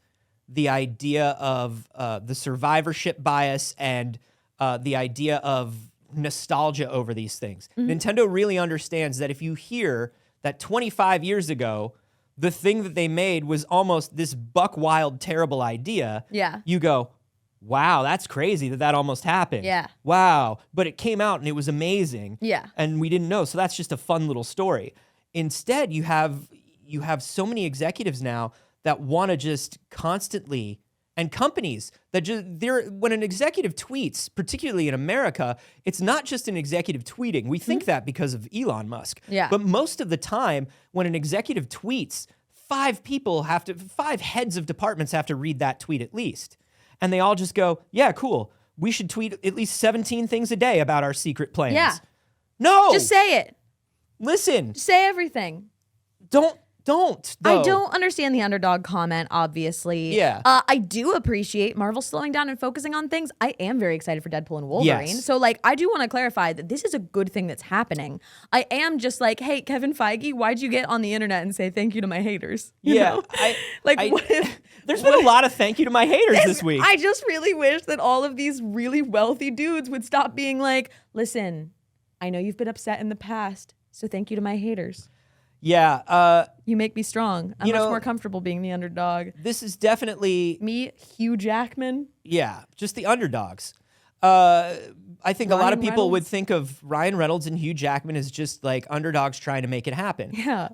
the idea of the survivorship bias and the idea of nostalgia over these things. Nintendo really understands that if you hear that 25 years ago, the thing that they made was almost this buck wild, terrible idea, you go, wow, that's crazy that almost happened. Yeah. Wow. But it came out and it was amazing. Yeah. And we didn't know. So that's just a fun little story. Instead, you have so many executives now that want to just constantly, and companies that when an executive tweets, particularly in America, it's not just an executive tweeting. We think that because of Elon Musk. Yeah. But most of the time, when an executive tweets, 5 heads of departments have to read that tweet at least. And they all just go, yeah, cool. We should tweet at least 17 things a day about our secret plans. Yeah. No. Just say it. Listen. Just say everything. Don't. Though. I don't understand the underdog comment, obviously. Yeah. I do appreciate Marvel slowing down and focusing on things. I am very excited for Deadpool and Wolverine. Yes. So, I do want to clarify that this is a good thing that's happening. I am just like, hey, Kevin Feige, why'd you get on the internet and say thank you to my haters? You know? What if... There's been a lot of thank you to my haters this week. I just really wish that all of these really wealthy dudes would stop being like, listen, I know you've been upset in the past, so thank you to my haters. Yeah. You make me strong. I'm much more comfortable being the underdog. This is definitely... Me, Hugh Jackman. Yeah, just the underdogs. I think a lot of people Reynolds. would think of Ryan Reynolds and Hugh Jackman as just like underdogs trying to make it happen. Yeah.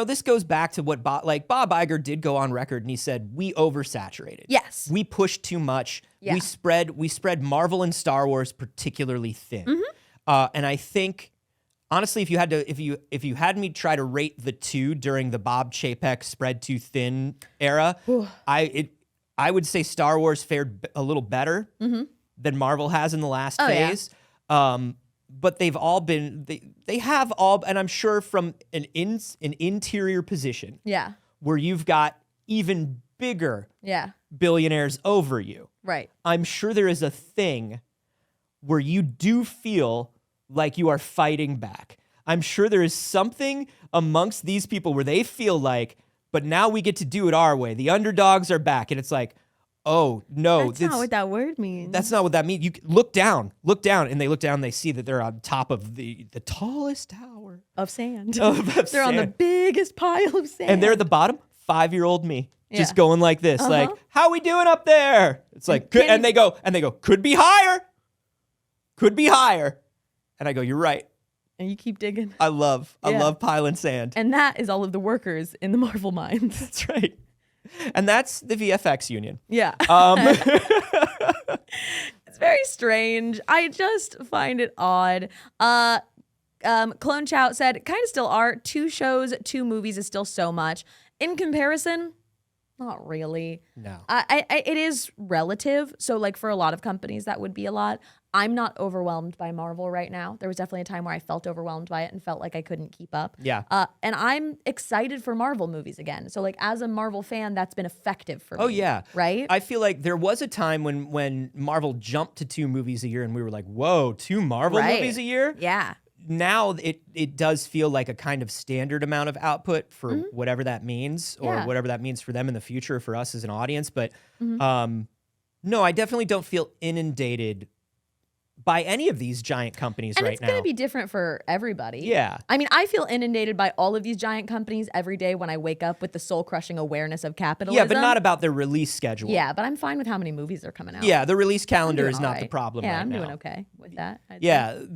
This goes back to what Bob Iger did go on record and he said, we oversaturated. Yes. We pushed too much. Yeah. We spread Marvel and Star Wars particularly thin. And I think... Honestly, if you had me try to rate the two during the Bob Chapek spread too thin era, I would say Star Wars fared a little better than Marvel has in the last phase. Yeah. But they've all been they have all, and I'm sure from an interior position, where you've got even bigger billionaires over you. Right. I'm sure there is a thing where you do feel like you are fighting back. I'm sure there is something amongst these people where they feel like, but now we get to do it our way. The underdogs are back. And it's like, oh, no. That's not what that word means. That's not what that means. You look down, and they look down and they see that they're on top of the tallest tower. Of sand. They're on the biggest pile of sand. And they're at the bottom, 5-year-old me. Just going like this, like, how we doing up there? It's like, and they go, could be higher. Could be higher. And I go, you're right. And you keep digging. I love piling sand. And that is all of the workers in the Marvel mines. That's right. And that's the VFX union. Yeah. It's very strange. I just find it odd. Clone Chow said, kind of still are. 2 shows, 2 movies is still so much. In comparison, not really. No. It is relative. So like for a lot of companies, that would be a lot. I'm not overwhelmed by Marvel right now. There was definitely a time where I felt overwhelmed by it and felt like I couldn't keep up. Yeah. And I'm excited for Marvel movies again. So like as a Marvel fan, that's been effective for me. Oh, yeah. Right? I feel like there was a time when Marvel jumped to 2 movies a year and we were like, whoa, 2 Marvel movies a year? Yeah. Now it does feel like a kind of standard amount of output for whatever that means or whatever that means for them in the future for us as an audience. But no, I definitely don't feel inundated by any of these giant companies and right it's now. going to be different for everybody. Yeah. I mean, I feel inundated by all of these giant companies every day when I wake up with the soul-crushing awareness of capitalism. Yeah, but not about their release schedule. Yeah, but I'm fine with how many movies are coming out. Yeah, the release calendar doing is all not right. the problem Yeah, right I'm now. doing okay with that. I'd Yeah, say.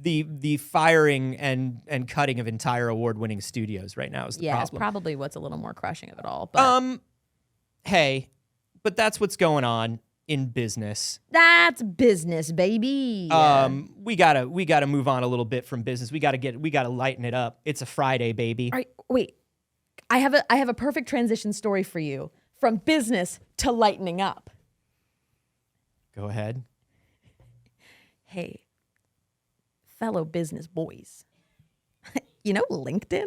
the firing and cutting of entire award-winning studios right now is the Yeah, it's problem. probably what's a little more crushing of it all. But Hey, but that's what's going on in business. that's business, baby. We gotta move on a little bit from business. We gotta lighten it up. It's a Friday, baby. All right, wait. I have a perfect transition story for you from business to lightening up. Go ahead. Hey, fellow business boys. You know LinkedIn?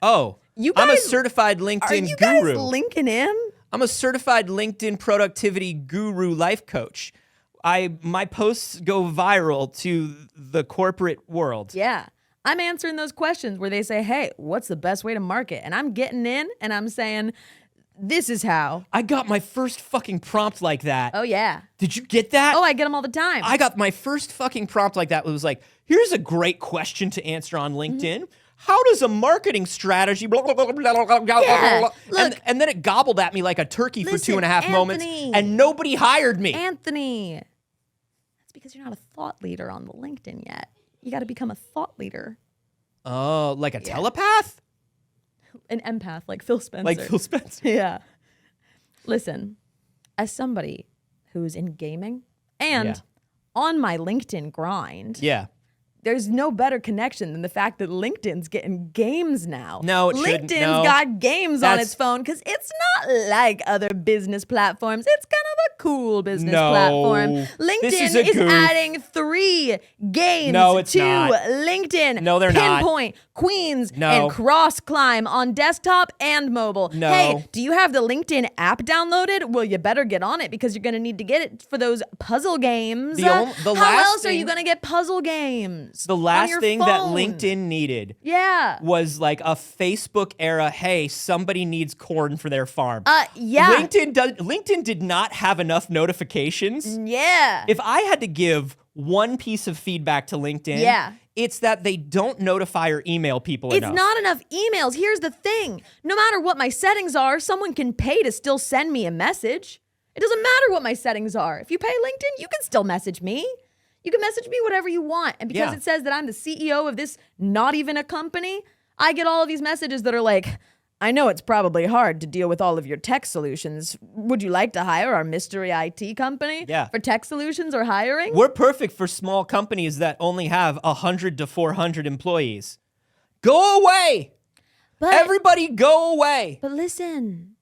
Oh, You I'm a guys- certified Are LinkedIn you guys guru. linking in? I'm a certified LinkedIn productivity guru life coach. My posts go viral to the corporate world. Yeah. I'm answering those questions where they say, hey, what's the best way to market? And I'm getting in and I'm saying, this is how. I got my first fucking prompt like that. Oh, yeah. Did you get that? Oh, I get them all the time. I got my first fucking prompt like that. It was like, here's a great question to answer on LinkedIn. How does a marketing strategy blah, blah, blah, blah, blah, blah, blah, Yeah, blah, look. and then it gobbled at me like a turkey for Listen, 2.5 moments, Anthony. and nobody hired me. Anthony. That's because you're not a thought leader on the LinkedIn yet. You got to become a thought leader. Oh, like a telepath? An empath like Phil Spencer. Like Phil Spencer. Yeah. Listen, as somebody who's in gaming and Yeah. on my LinkedIn grind, Yeah. there's no better connection than the fact that LinkedIn's getting games now. No, it shouldn't. LinkedIn's No. got games on That's- its phone because it's not like other business platforms. It's kind of a cool business No. platform. This LinkedIn is a is goof. adding 3 games No, it's to not. LinkedIn. No, they're not. Pinpoint, Queens, No. and Cross Climb on desktop and mobile. No. Hey, do you have the LinkedIn app downloaded? Well, you better get on it because you're going to need to get it for those puzzle games. The How last else are you thing- going to get puzzle games? The on last your thing that phone? LinkedIn needed Yeah. was like a Facebook era, hey, somebody needs corn for their farm. Yeah. LinkedIn did not have enough notifications. Yeah. If I had to give one piece of feedback to LinkedIn, Yeah. it's that they don't notify or email people It's enough. not enough emails. Here's the thing. No matter what my settings are, someone can pay to still send me a message. It doesn't matter what my settings are. If you pay LinkedIn, you can still message me. You can message me whatever you want. And because Yeah. it says that I'm the CEO of this not even a company, I get all of these messages that are like, I know it's probably hard to deal with all of your tech solutions. Would you like to hire our mystery IT company Yeah. for tech solutions or hiring? We're perfect for small companies that only have 100 to 400 employees. Go away! But, Everybody go away! but listen,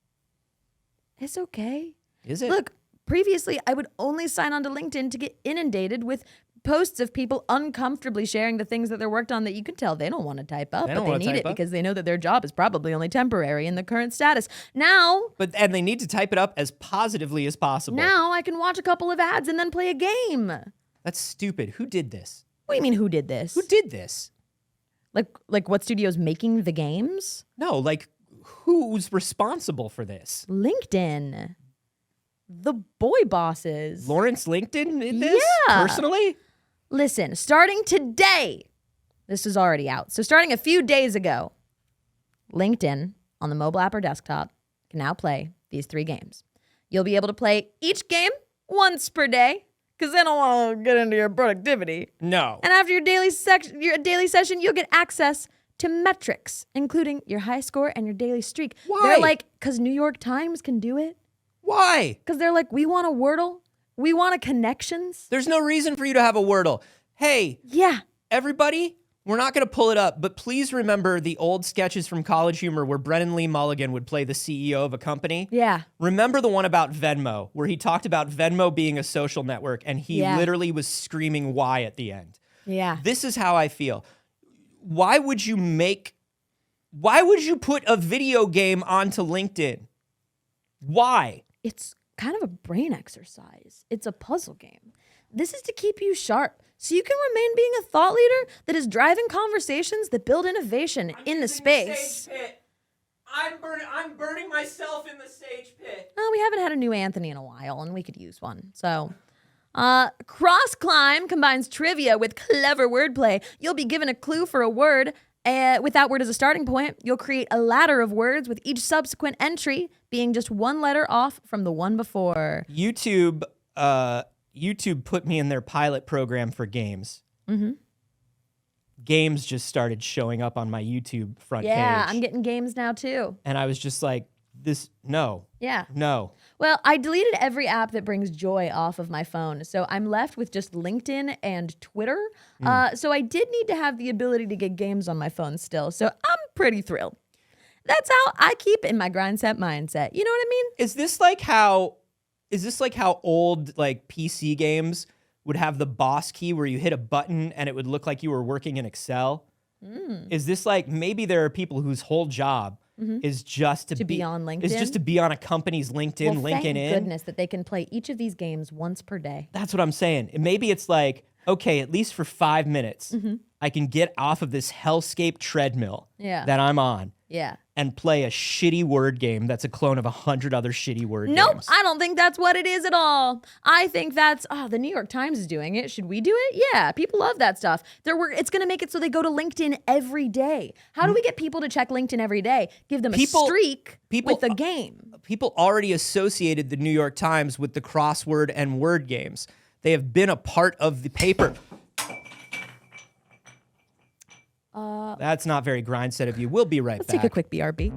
it's okay. Is it? Look, previously, I would only sign on to LinkedIn to get inundated with posts of people uncomfortably sharing the things that they're worked on that you can tell they don't want to type up, They but don't they wanna need type it up. because they know that their job is probably only temporary in the current status. Now And they need to type it up as positively as possible. I can watch a couple of ads and then play a game. That's stupid. Who did this? What do you mean, who did this? Who did this? Like what studio's making the games? No, like, who's responsible for this? LinkedIn. The boy bosses. Lawrence LinkedIn did this? Yeah. Personally? Listen, starting today, this is already out. So starting a few days ago, LinkedIn on the mobile app or desktop can now play these 3 games. You'll be able to play each game once per day because they don't want to get into your productivity. No. And after your daily session, you'll get access to metrics, including your high score and your daily streak. Why? They're like, because New York Times can do it. Why? Because they're like, we want a Wordle. We want a connections. There's no reason for you to have a Wordle. Hey, Yeah. everybody, we're not going to pull it up, but please remember the old sketches from College Humor where Brennan Lee Mulligan would play the CEO of a company. Yeah. Remember the one about Venmo, where he talked about Venmo being a social network, and he literally was screaming why at the end. Yeah. This is how I feel. Why would you put a video game onto LinkedIn? Why? It's kind of a brain exercise. It's a puzzle game. This is to keep you sharp, so you can remain being a thought leader that is driving conversations that build innovation in the space. Sage pit. I'm burning myself in the Sage pit. Oh, we haven't had a new Anthony in a while, and we could use one. So, Cross Climb combines trivia with clever wordplay. You'll be given a clue for a word. With that word as a starting point, you'll create a ladder of words with each subsequent entry being just one letter off from the one before. YouTube put me in their pilot program for games. Mm-hmm. Games just started showing up on my YouTube front page. Yeah, I'm getting games now too. And I was just like, no. Yeah. No. Well, I deleted every app that brings joy off of my phone, so I'm left with just LinkedIn and Twitter. So I did need to have the ability to get games on my phone still, so I'm pretty thrilled. That's how I keep in my grind set mindset. You know what I mean? Is this like how old like PC games would have the boss key where you hit a button and it would look like you were working in Excel? Is this like maybe there are people whose whole job is just to be on LinkedIn? Is just to be on a company's LinkedIn, linking in. Thank goodness that they can play each of these games once per day. That's what I'm saying. Maybe it's like, okay, at least for 5 minutes, I can get off of this hellscape treadmill that I'm on. Yeah. And play a shitty word game that's a clone of 100 other shitty word games. Nope, I don't think that's what it is at all. I think that's, the New York Times is doing it. Should we do it? Yeah, people love that stuff. It's going to make it so they go to LinkedIn every day. How do we get people to check LinkedIn every day? Give them a streak with a game. People already associated the New York Times with the crossword and word games. They have been a part of the paper. That's not very grind set of you. We'll be right back. Let's take a quick BRB.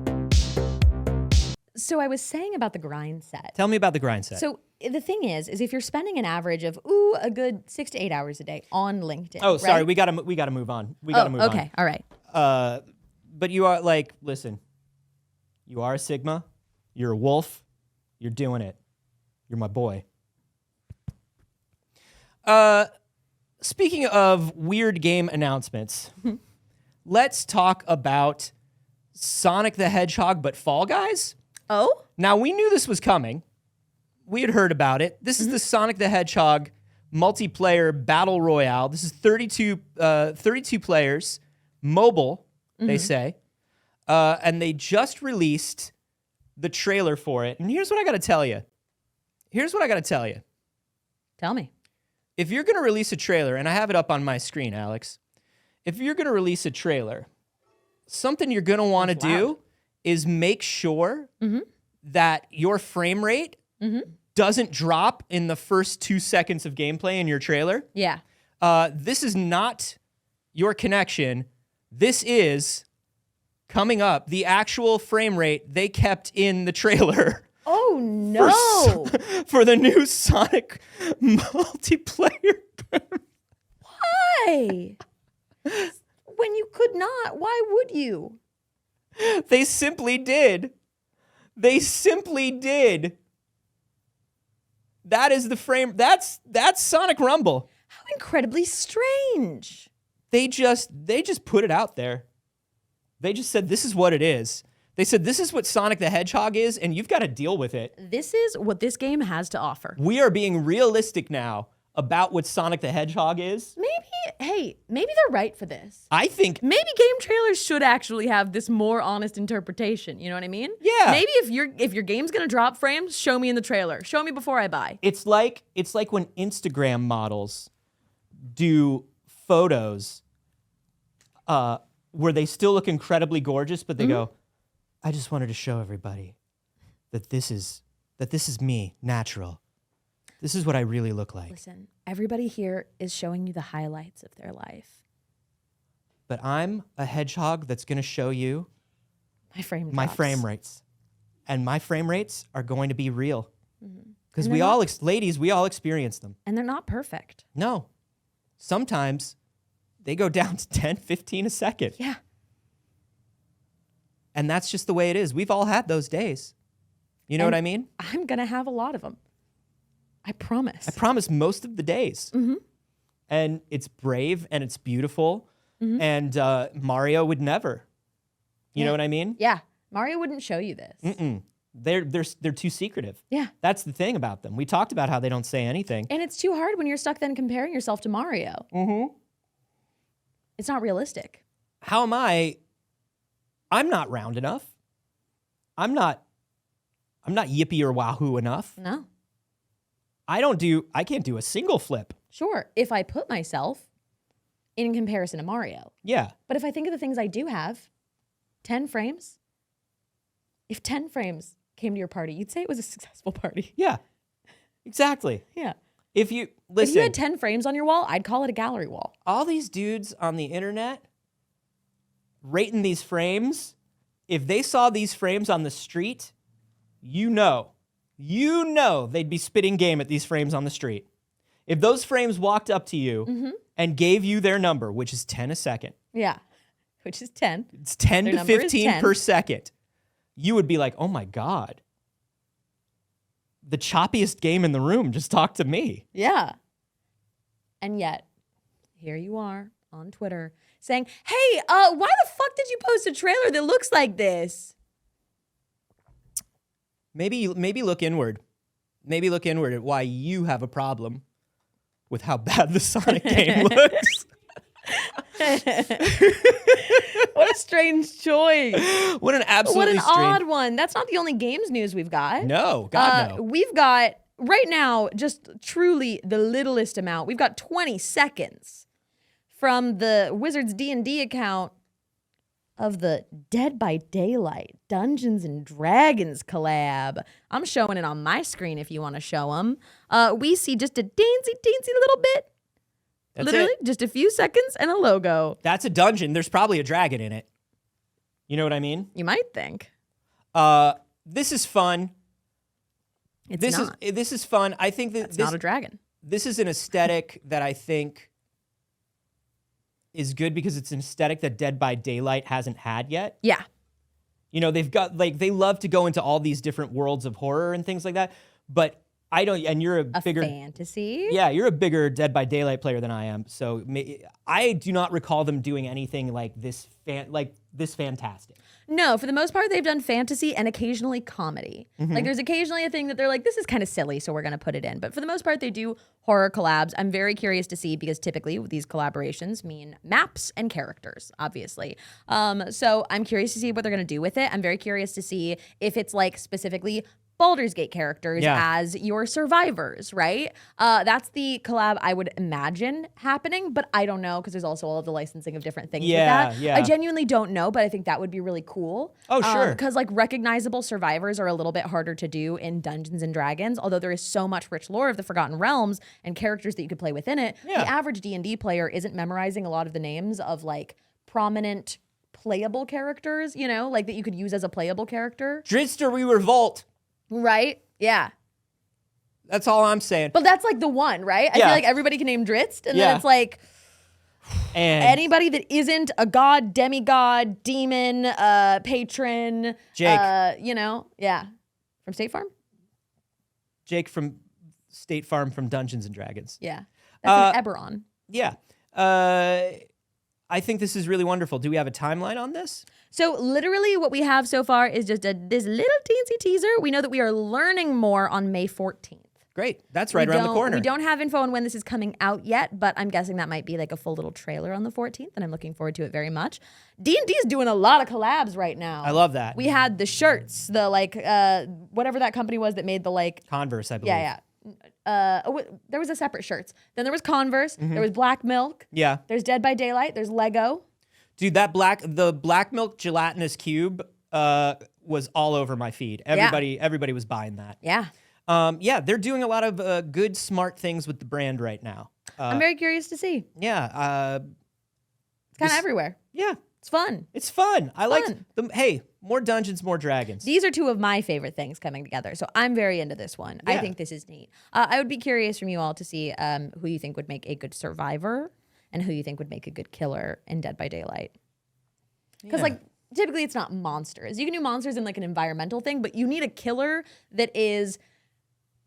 So I was saying about the grind set. Tell me about the grind set. So the thing is if you're spending an average of a good 6 to 8 hours a day on LinkedIn. Oh, sorry, right? we gotta move on. We gotta move on. Okay, all right. But you are listen. You are a Sigma. You're a wolf. You're doing it. You're my boy. Speaking of weird game announcements. Let's talk about Sonic the Hedgehog, but Fall Guys. Oh? Now, we knew this was coming. We had heard about it. This is the Sonic the Hedgehog multiplayer battle royale. This is 32 players, mobile, they say. And they just released the trailer for it. And here's what I got to tell you. Tell me. If you're going to release a trailer, and I have it up on my screen, Alex. If you're going to release a trailer, something you're going to want to do is make sure that your frame rate doesn't drop in the first 2 seconds of gameplay in your trailer. Yeah. This is not your connection. This is, coming up, the actual frame rate they kept in the trailer. Oh, no. For the new Sonic multiplayer. Why? When you could not, why would you? They simply did. That is the frame. That's Sonic Rumble. How incredibly strange. They just put it out there. They just said, this is what it is. They said, this is what Sonic the Hedgehog is, and you've got to deal with it. This is what this game has to offer. We are being realistic now about what Sonic the Hedgehog is. Maybe they're right for this. I think maybe game trailers should actually have this more honest interpretation. You know what I mean? Yeah. Maybe if your game's gonna drop frames, show me in the trailer. Show me before I buy. It's like when Instagram models do photos where they still look incredibly gorgeous, but they go, I just wanted to show everybody that this is me, natural. This is what I really look like. Listen, everybody here is showing you the highlights of their life. But I'm a hedgehog that's going to show you my frame rates. And my frame rates are going to be real. Because we all experience them. And they're not perfect. No. Sometimes they go down to 10, 15 a second. Yeah. And that's just the way it is. We've all had those days. You know what I mean? I'm going to have a lot of them. I promise. I promise most of the days. Mm-hmm. And it's brave and it's beautiful. Mm-hmm. And Mario would never. You know what I mean? Yeah. Mario wouldn't show you this. Mm-mm. They're too secretive. Yeah. That's the thing about them. We talked about how they don't say anything. And it's too hard when you're stuck then comparing yourself to Mario. Mm-hmm. It's not realistic. How am I? I'm not round enough. I'm not yippee or wahoo enough. No. I can't do a single flip. Sure. If I put myself in comparison to Mario. Yeah. But if I think of the things I do have, 10 frames. If 10 frames came to your party, you'd say it was a successful party. Yeah. Exactly. Yeah. If you had 10 frames on your wall, I'd call it a gallery wall. All these dudes on the internet rating these frames, if they saw these frames on the street, you know they'd be spitting game at these frames on the street. If those frames walked up to you and gave you their number, which is 10 a second. Yeah. Which is 10. It's 10 Their to number is 15 10. per second. You would be like, oh my God. The choppiest game in the room just talked to me. Yeah. And yet, here you are on Twitter saying, hey, why the fuck did you post a trailer that looks like this? Maybe look inward. Maybe look inward at why you have a problem with how bad the Sonic game looks. What a strange choice. What an absolutely What an odd one. That's not the only games news we've got. No, God, no. We've got, right now, just truly the littlest amount. We've got 20 seconds from the Wizards D&D account of the Dead by Daylight Dungeons and Dragons collab. I'm showing it on my screen if you want to show them. We see just a teensy little bit. That's Literally, it. just a few seconds and a logo. That's a dungeon. There's probably a dragon in it. You know what I mean? You might think. This is fun. It's not. This is fun. I think that It's not a dragon. This is an aesthetic that I think is good because it's an aesthetic that Dead by Daylight hasn't had yet. Yeah. You know, they've got, like, they love to go into all these different worlds of horror and things like that. But I don't, and you're a bigger fantasy. Yeah, you're a bigger Dead by Daylight player than I am. So I do not recall them doing anything like this fantastic. No, for the most part, they've done fantasy and occasionally comedy. Like, there's occasionally a thing that they're like, this is kind of silly, so we're going to put it in. But for the most part, they do horror collabs. I'm very curious to see, because typically these collaborations mean maps and characters, obviously. So I'm curious to see what they're going to do with it. I'm very curious to see if it's like specifically Baldur's Gate characters as your survivors, right? That's the collab I would imagine happening, but I don't know because there's also all of the licensing of different things with that. Yeah. I genuinely don't know, but I think that would be really cool. Oh, sure. Because like recognizable survivors are a little bit harder to do in Dungeons and Dragons, although there is so much rich lore of the Forgotten Realms and characters that you could play within it. Yeah. The average D&D player isn't memorizing a lot of the names of like prominent playable characters, you know, like that you could use as a playable character. Dritster, we revolt. Right? Yeah. That's all I'm saying. But that's like the one, right? I feel like everybody can name Dritst, and then it's like and anybody that isn't a god, demigod, demon, patron, Jake. you know, from State Farm. Jake from State Farm from Dungeons and Dragons. Yeah, that's an Eberron. Yeah. I think this is really wonderful. Do we have a timeline on this? So literally what we have so far is just this little teensy teaser. We know that we are learning more on May 14th. Great. That's right around the corner. We don't have info on when this is coming out yet, but I'm guessing that might be like a full little trailer on the 14th, and I'm looking forward to it very much. D&D is doing a lot of collabs right now. I love that. We had the shirts, the like, whatever that company was that made the like. Converse, I believe. Yeah. There was a separate shirts. Then there was Converse. There was Black Milk. Yeah. There's Dead by Daylight. There's Lego. Dude, the black milk gelatinous cube was all over my feed. Everybody was buying that. Yeah. They're doing a lot of good, smart things with the brand right now. I'm very curious to see. Yeah. It's kind of everywhere. Yeah. It's fun. It's fun. I like them. Hey, more Dungeons, more Dragons. These are two of my favorite things coming together. So I'm very into this one. Yeah. I think this is neat. I would be curious from you all to see who you think would make a good survivor and who you think would make a good killer in Dead by Daylight. Because like typically it's not monsters. You can do monsters in like an environmental thing, but you need a killer that is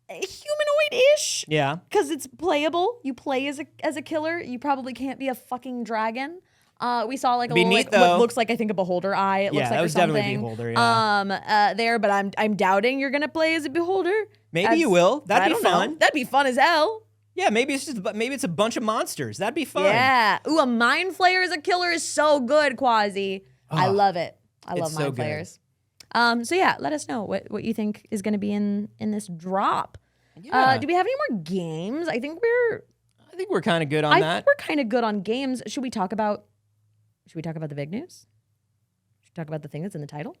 humanoid-ish. Yeah. Because it's playable. You play as a killer. You probably can't be a fucking dragon. We saw like a little like, what looks like I think a beholder eye. It looks like that or was something. definitely beholder. Yeah. There, but I'm doubting you're gonna play as a beholder. Maybe you will. That'd be fun. That'd be fun as hell. Yeah, maybe it's a bunch of monsters. That'd be fun. Yeah. Ooh, a mind flayer as a killer is so good, Quasi. I love it. I love mind flayers. So yeah, let us know what you think is going to be in this drop. Yeah. Do we have any more games? I think we're kind of good on that. We're kind of good on games. Should we talk about the big news? Should we talk about the thing that's in the title?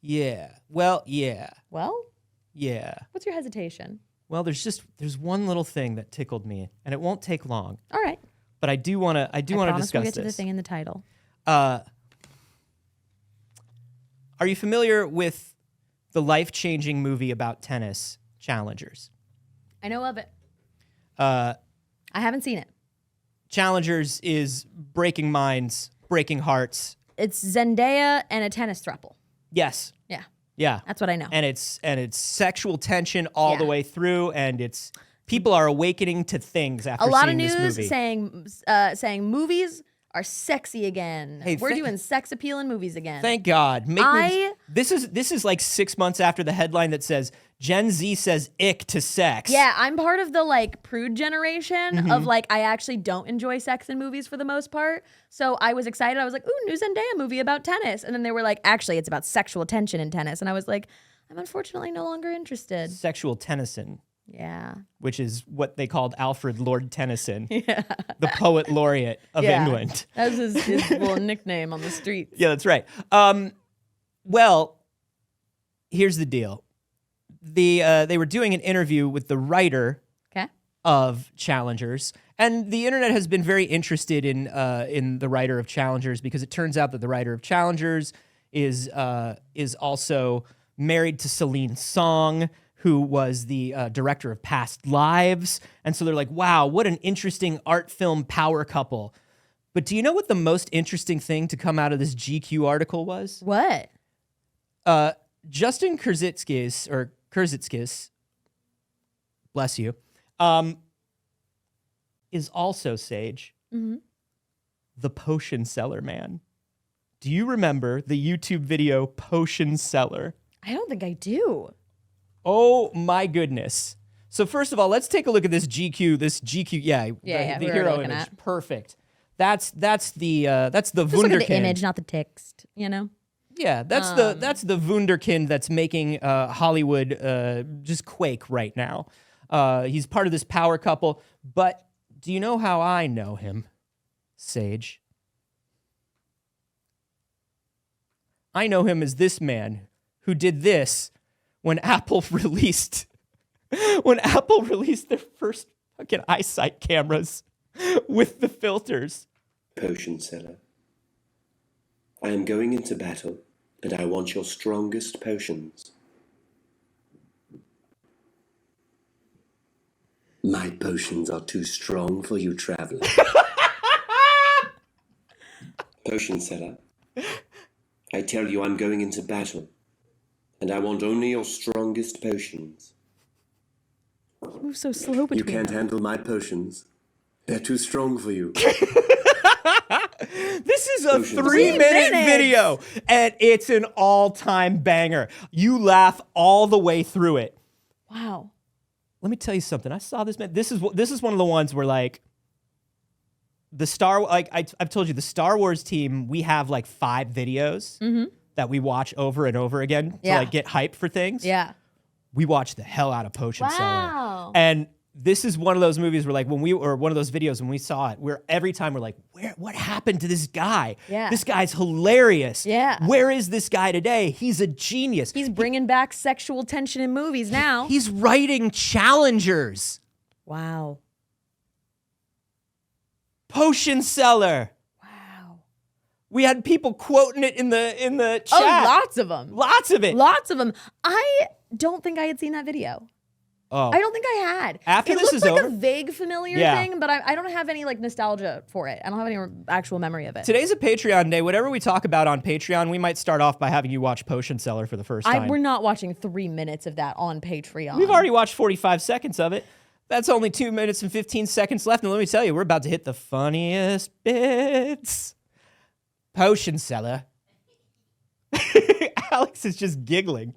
Yeah. Well, yeah. Well? Yeah. What's your hesitation? Well, there's one little thing that tickled me, and it won't take long. All right. But I do want to discuss we'll get this. To the thing in the title. Are you familiar with the life-changing movie about tennis, Challengers? I know of it. I haven't seen it. Challengers is breaking minds, breaking hearts. It's Zendaya and a tennis throuple. Yes. Yeah. Yeah. That's what I know. And it's sexual tension all the way through, and it's people are awakening to things after seeing this movie. A lot of news saying movies are sexy again. Hey, we're doing sex appeal in movies again. Thank God. This is like 6 months after the headline that says Gen Z says ick to sex. Yeah, I'm part of the like prude generation of like I actually don't enjoy sex in movies for the most part. So I was excited. I was like, ooh, new Zendaya movie about tennis. And then they were like, actually, it's about sexual tension in tennis. And I was like, I'm unfortunately no longer interested. Sexual Tennyson. Yeah. Which is what they called Alfred Lord Tennyson, the poet laureate of England. That was his little nickname on the street. Yeah, that's right. Well, here's the deal. They were doing an interview with the writer of Challengers, and the internet has been very interested in the writer of Challengers because it turns out that the writer of Challengers is also married to Celine Song, who was the director of Past Lives. And so they're like, wow, what an interesting art film power couple. But do you know what the most interesting thing to come out of this GQ article was? What? Justin Kurzitskis, bless you, is also, Saige, the potion seller man. Do you remember the YouTube video Potion Seller? I don't think I do. Oh my goodness. So first of all, let's take a look at this GQ, the hero image. Perfect. That's the Just Wunderkind. look at the image, not the text, you know? Yeah, that's the Wunderkind that's making Hollywood just quake right now. He's part of this power couple, but do you know how I know him, Saige? I know him as this man who did this when Apple released their first fucking eyesight cameras with the filters. Potion seller. I am going into battle, and I want your strongest potions. My potions are too strong for you, traveler. Potion seller. I tell you I'm going into battle, and I want only your strongest potions. You move so slow between You can't handle my potions. They're too strong for you. This is a 3-minute video, and it's an all-time banger. You laugh all the way through it. Wow. Let me tell you something. I saw this, man. This is one of the ones where like I've told you, the Star Wars team, we have like 5 videos that we watch over and over again to like get hype for things. Yeah. We watch the hell out of Potion Seller. And this is one of those movies where like one of those videos when we saw it, every time we're like, what happened to this guy? Yeah. This guy's hilarious. Yeah. Where is this guy today? He's a genius. He's bringing back sexual tension in movies now. He's writing Challengers. Wow. Potion Seller. Wow. We had people quoting it in the chat. Oh, lots of them. Lots of it. Lots of them. I don't think I had seen that video. Oh, I don't think I had. After it this looked is like over? a vague familiar thing, but I don't have any like nostalgia for it. I don't have any actual memory of it. Today's a Patreon day. Whatever we talk about on Patreon, we might start off by having you watch Potion Seller for the first time. We're not watching 3 minutes of that on Patreon. We've already watched 45 seconds of it. That's only 2 minutes and 15 seconds left. And let me tell you, we're about to hit the funniest bits. Potion Seller. Alex is just giggling.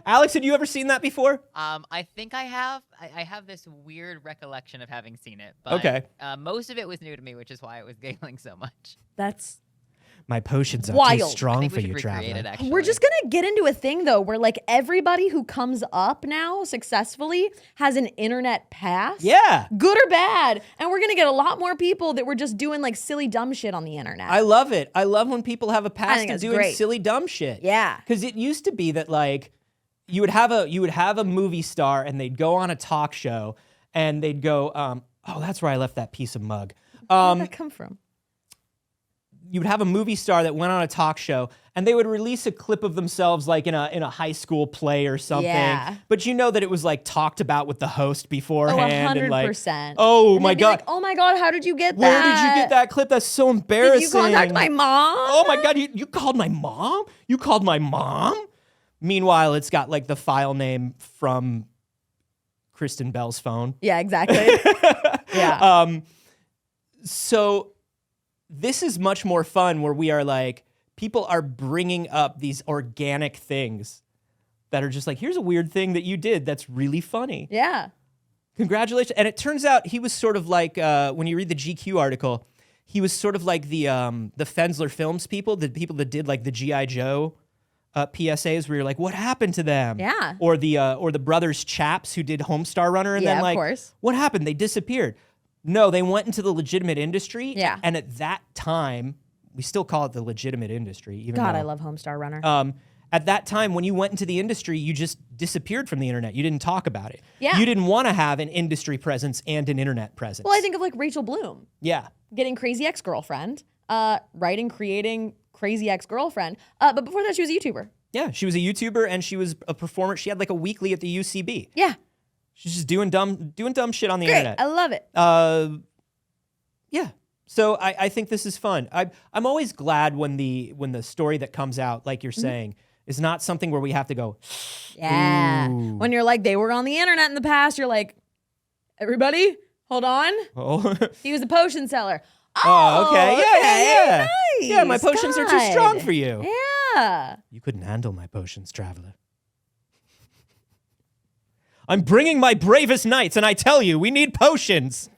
Alex, had you ever seen that before? I think I have. I have this weird recollection of having seen it. But, Okay. Most of it was new to me, which is why I was giggling so much. That's My potions are too wild. I strong think for we should you, recreate traveler. it, actually. We're just gonna get into a thing though, where like everybody who comes up now successfully has an internet pass. Yeah. Good or bad. And we're gonna get a lot more people that were just doing like silly dumb shit on the internet. I love it. I love when people have a past think of it's doing great. silly dumb shit. Yeah. Because it used to be that like you would have a movie star and they'd go on a talk show and they'd go, oh, that's where I left that piece of mug. Where did that come from? You would have a movie star that went on a talk show and they would release a clip of themselves like in a high school play or something. Yeah. But you know that it was like talked about with the host beforehand. And like, 100%. oh And my they'd be God. like, oh my God, how did you get Where that? did you get that clip? That's so embarrassing. Did you contact my mom? Oh my God, you called my mom? You called my mom? Meanwhile, it's got like the file name from Kristen Bell's phone. Yeah, exactly. Yeah. So this is much more fun where we are like, people are bringing up these organic things that are just like, here's a weird thing that you did that's really funny. Yeah. Congratulations. And it turns out he was sort of like, when you read the GQ article, he was sort of like the Fensler Films people, the people that did like the G.I. Joe PSAs where you're like, what happened to them? Yeah. Or the brothers Chaps who did Homestar Runner and Yeah, then of like, course. what happened? They disappeared. No, they went into the legitimate industry. Yeah. And at that time, we still call it the legitimate industry. Even God, though, I love Homestar Runner. at that time, when you went into the industry, you just disappeared from the internet. You didn't talk about it. Yeah. You didn't want to have an industry presence and an internet presence. Well, I think of like Rachel Bloom Yeah. getting Crazy Ex-Girlfriend, writing, creating Crazy Ex-Girlfriend. But before that, she was a YouTuber. Yeah, she was a YouTuber and she was a performer. She had like a weekly at the UCB. Yeah. She's just doing dumb shit on the Great. internet. I love it. Yeah. So I think this is fun. I'm always glad when the story that comes out, like you're saying, is not something where we have to go, Yeah. Ooh. When you're like, they were on the internet in the past, you're like, everybody, hold on. oh, He was a potion seller. oh, okay. Yeah. Nice. Yeah, my potions are too strong God. for you. Yeah. You couldn't handle my potions, traveler. I'm bringing my bravest knights, and I tell you, we need potions.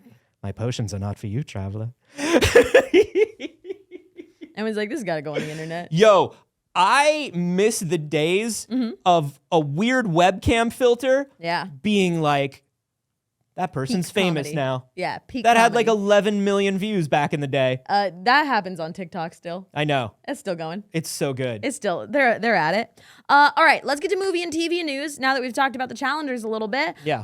My potions are not for you, traveler. Everyone's like, this has got to go on the internet. Yo, I miss the days of a weird webcam filter Yeah. being like, that person's Peak famous comedy. now. Yeah. Peak That had like comedy. 11 million views back in the day. That happens on TikTok still. I know. It's still going. It's so good. It's still, they're at it. All right, let's get to movie and TV news now that we've talked about the challengers a little bit. Yeah.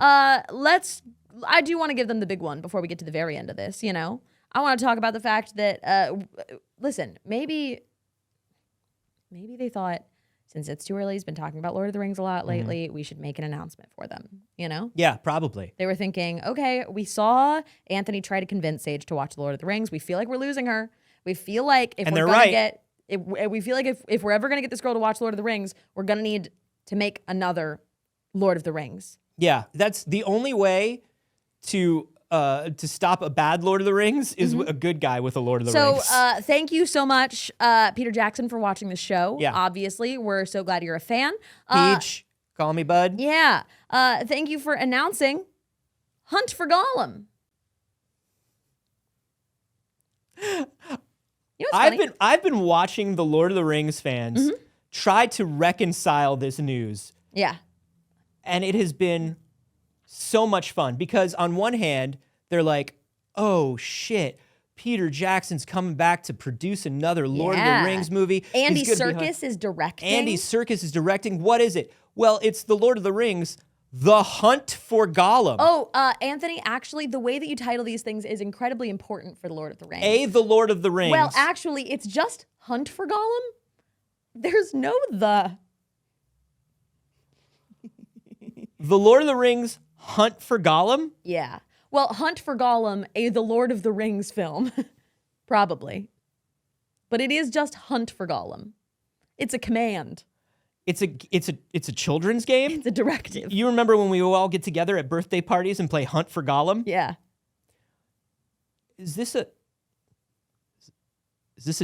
I do want to give them the big one before we get to the very end of this, you know? I want to talk about the fact that, listen, maybe they thought, since it's too early, he's been talking about Lord of the Rings a lot lately, we should make an announcement for them, you know? Yeah, probably. They were thinking, okay, we saw Anthony try to convince Saige to watch Lord of the Rings. We feel like we're losing her. We feel like if And we're they're gonna right. get, we feel like if we're ever gonna get this girl to watch Lord of the Rings, we're gonna need to make another Lord of the Rings. Yeah, that's the only way to stop a bad Lord of the Rings is a good guy with a Lord of the So Rings. thank you so much, Peter Jackson, for watching the show. Yeah. Obviously, we're so glad you're a fan. Peach, call me bud. Yeah. Thank you for announcing Hunt for Gollum. You know what's funny? I've been watching the Lord of the Rings fans try to reconcile this news, Yeah. and it has been so much fun because on one hand they're like, "Oh shit, Peter Jackson's coming back to produce another Lord of Yeah. the Rings movie." Andy He's gonna be Serkis is directing. Andy Serkis is directing. What is it? Well, it's the Lord of the Rings, The Hunt for Gollum. Oh, Anthony, actually, the way that you title these things is incredibly important for The Lord of the Rings. The Lord of the Rings. Well, actually, it's just Hunt for Gollum. There's no the. The Lord of the Rings Hunt for Gollum? Yeah. Well, Hunt for Gollum, the Lord of the Rings film. Probably. But it is just Hunt for Gollum. It's a command. It's a children's game? It's a directive. You remember when we would all get together at birthday parties and play Hunt for Gollum? Yeah. Is this a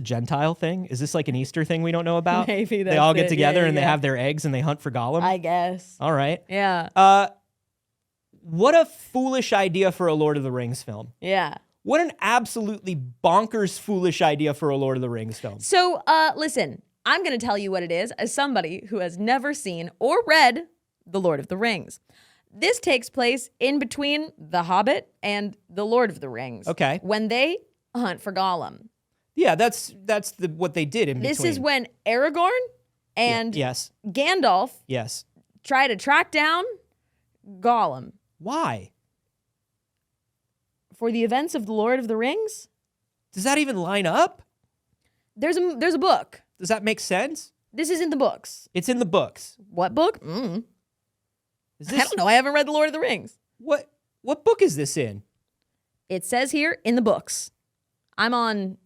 Gentile thing? Is this like an Easter thing we don't know about? Maybe they all get it. together Yeah, and they yeah. have their eggs and they hunt for Gollum? I guess. All right. Yeah. What a foolish idea for a Lord of the Rings film. Yeah. What an absolutely bonkers foolish idea for a Lord of the Rings film. So, listen, I'm going to tell you what it is as somebody who has never seen or read The Lord of the Rings. This takes place in between The Hobbit and The Lord of the Rings. Okay. When they hunt for Gollum. Yeah, that's what they did in between. This is when Aragorn and Yes. Gandalf Yes. try to track down Gollum Why? for the events of The Lord of the Rings. Does that even line up? There's a book. Does that make sense? This is in the books. It's in the books. What book? Is I this don't know. I haven't read The Lord of the Rings. what book is this in? It says here in the books. I'm on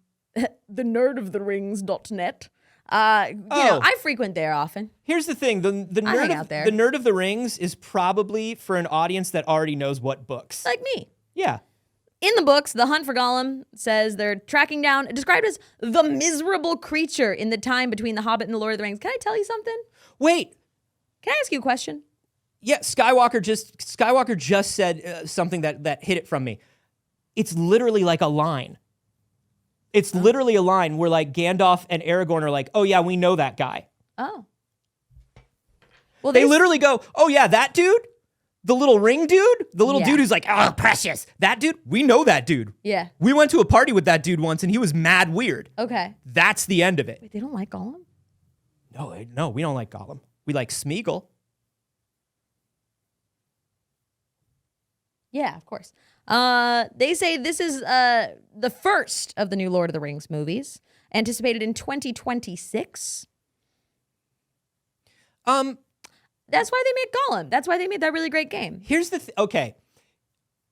thenerdoftherings.net. You know, I frequent there often. Here's the thing: the I hang nerd out of, there. the Nerd of the Rings is probably for an audience that already knows what books. Like me. Yeah. In the books, the hunt for Gollum says they're tracking down, described as the miserable creature in the time between The Hobbit and The Lord of the Rings. Can I tell you something? Wait. Can I ask you a question? Yeah. Skywalker just said something that hit it from me. It's literally like a line. It's literally a line where like Gandalf and Aragorn are like, "Oh yeah, we know that guy." Oh. Well, They literally go, "Oh yeah, that dude? The little ring dude? The little Yeah. dude who's like, oh, precious. That dude? We know that dude. Yeah. We went to a party with that dude once and he was mad weird." Okay. That's the end of it. Wait, they don't like Gollum? No, we don't like Gollum. We like Smeagol. Yeah, of course. They say this is the first of the new Lord of the Rings movies, anticipated in 2026. That's why they made Gollum. That's why they made that really great game. Here's the okay.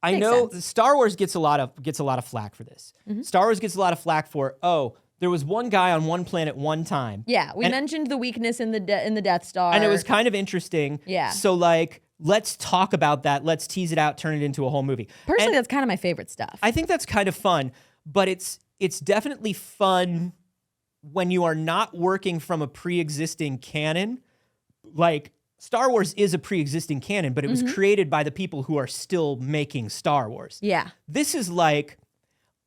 I Makes know sense. Star Wars gets a lot of flack for this. Mm-hmm. Star Wars gets a lot of flack for, there was one guy on one planet one time. Yeah, we And- mentioned the weakness in the Death Star, And it was kind of interesting. Yeah. So like, let's talk about that. Let's tease it out, turn it into a whole movie. personally And that's kind of my favorite stuff. I think that's kind of fun, but it's definitely fun when you are not working from a pre-existing canon. Like Star Wars is a pre-existing canon, but it was created by the people who are still making Star Wars. Yeah, This is like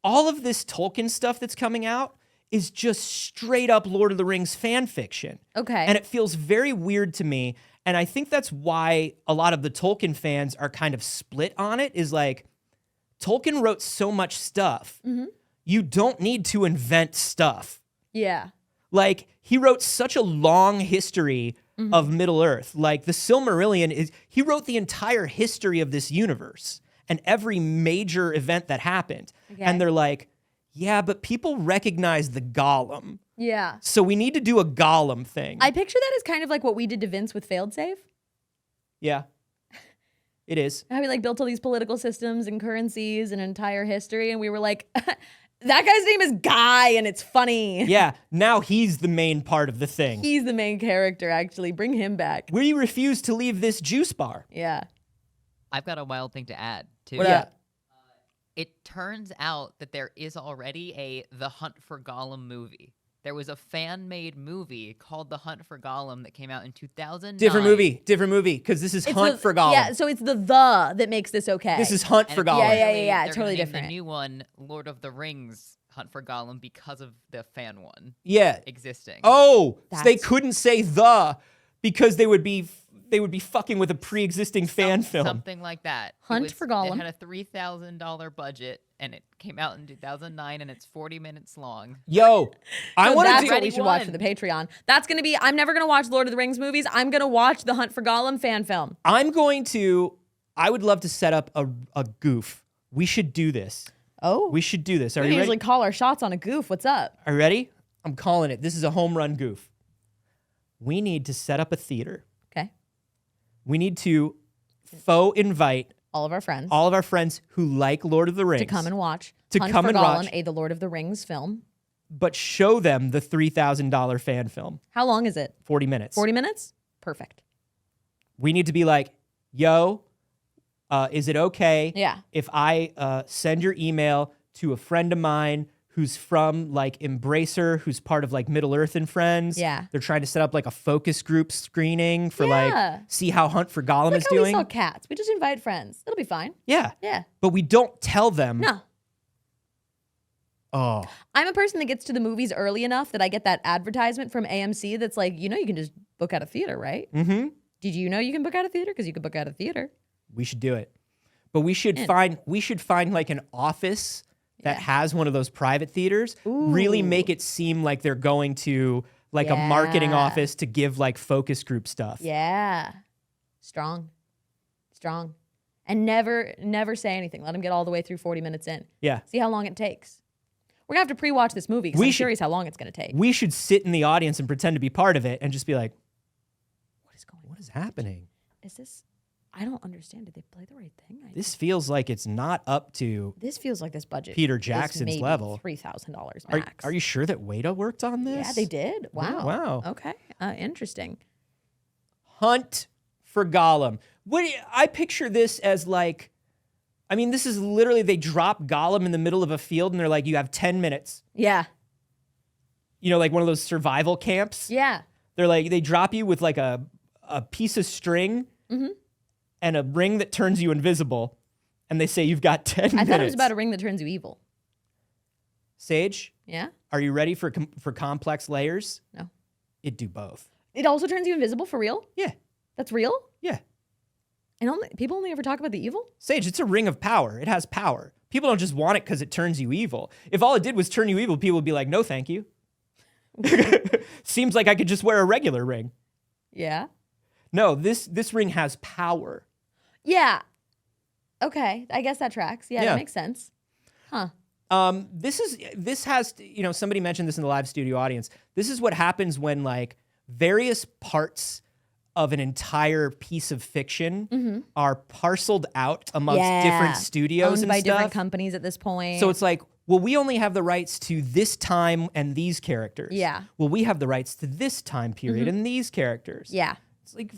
all of this Tolkien stuff that's coming out is just straight up Lord of the Rings fan fiction. okay. And it feels very weird to me. And I think that's why a lot of the Tolkien fans are kind of split on it, is like Tolkien wrote so much stuff. You don't need to invent stuff. yeah, Like he wrote such a long history of Middle Earth. Like the Silmarillion he wrote the entire history of this universe and every major event that happened. Okay. And they're like, yeah, but people recognize the Gollum. yeah. So we need to do a Gollum thing. I picture that as kind of like what we did to Vince with Failed Save. Yeah, it is. How we like built all these political systems and currencies and entire history, and we were like, that guy's name is Guy, and it's funny. Yeah, now he's the main part of the thing. He's the main character, actually. Bring him back. We refuse to leave this juice bar. Yeah. I've got a wild thing to add, too. What Yeah. up? It turns out that there is already a The Hunt for Gollum movie. There was a fan-made movie called The Hunt for Gollum that came out in 2009. Different movie, because this is Hunt for Gollum. Yeah, so it's the that makes this okay. This is Hunt And for it's Gollum. Yeah, literally- yeah, they're totally gonna name different. The new one, Lord of the Rings Hunt for Gollum, because of the fan one Yeah. existing. Oh, so they That's- couldn't say because they would be fucking with a pre-existing fan film. Something like that. Hunt for Gollum. It had a $3,000 budget, and it came out in 2009, and it's 40 minutes long. Yo, I So want that's to do. what we should watch one. for the Patreon. That's gonna be. I'm never gonna watch Lord of the Rings movies. I'm gonna watch the Hunt for Gollum fan film. I would love to set up a goof. We should do this. Oh, We should do this. Are we you usually ready? call our shots on a goof. What's up? Are you ready? I'm calling it. This is a home run goof. We need to set up a theater. Okay. We need to faux invite all of our friends who like Lord of the Rings to come and watch Hunt for and Gollum, watch, a The Lord of the Rings film. but show them the $3,000 fan film. How long is it? 40 minutes. 40 minutes? Perfect. We need to be like, yo, is it okay if I send your email to a friend of mine who's from like Embracer, who's part of like Middle Earth and Friends? Yeah. They're trying to set up like a focus group screening for like, see how Hunt for Gollum is how doing. We saw Cats. We just invite friends. It'll be fine. Yeah. Yeah. But we don't tell them. No. Oh. I'm a person that gets to the movies early enough that I get that advertisement from AMC that's like, you can just book out a theater, right? Mm-hmm. Did you know you can book out a theater? Because you can book out a theater. We should do it. But we should find like an office that has one of those private theaters. Ooh. Really make it seem like they're going to like a marketing office to give like focus group stuff. Yeah. Strong. And never say anything. Let them get all the way through 40 minutes in. Yeah. See how long it takes. We're going to have to pre-watch this movie because I'm curious how long it's going to take. We should sit in the audience and pretend to be part of it and just be like, what is happening? Is this... I don't understand. Did they play the right thing? This feels like it's not up to... This feels like this budget Peter Jackson's maybe level. $3,000 max. Are you sure that Weta worked on this? Yeah, they did. Wow. Oh, wow. Okay. Interesting. Hunt for Gollum. I picture this as like... I mean, this is literally, they drop Gollum in the middle of a field and they're like, you have 10 minutes. Yeah. Like one of those survival camps. Yeah. They're like, they drop you with like a piece of string and a ring that turns you invisible. And they say you've got 10 minutes. I thought it was about a ring that turns you evil. Saige? Yeah? Are you ready for complex layers? No. It'd do both. It also turns you invisible for real? Yeah. That's real? Yeah. And people only ever talk about the evil? Saige, it's a ring of power. It has power. People don't just want it because it turns you evil. If all it did was turn you evil, people would be like, no, thank you. Seems like I could just wear a regular ring. Yeah. No, this ring has power. Yeah. Okay. I guess that tracks. Yeah, that makes sense. Huh. This has, somebody mentioned this in the live studio audience. This is what happens when like various parts of an entire piece of fiction are parceled out amongst different studios owned and by stuff. different companies at this point. So it's like, well, we only have the rights to this time and these characters. Yeah. Well, we have the rights to this time period and these characters. Yeah. It's like,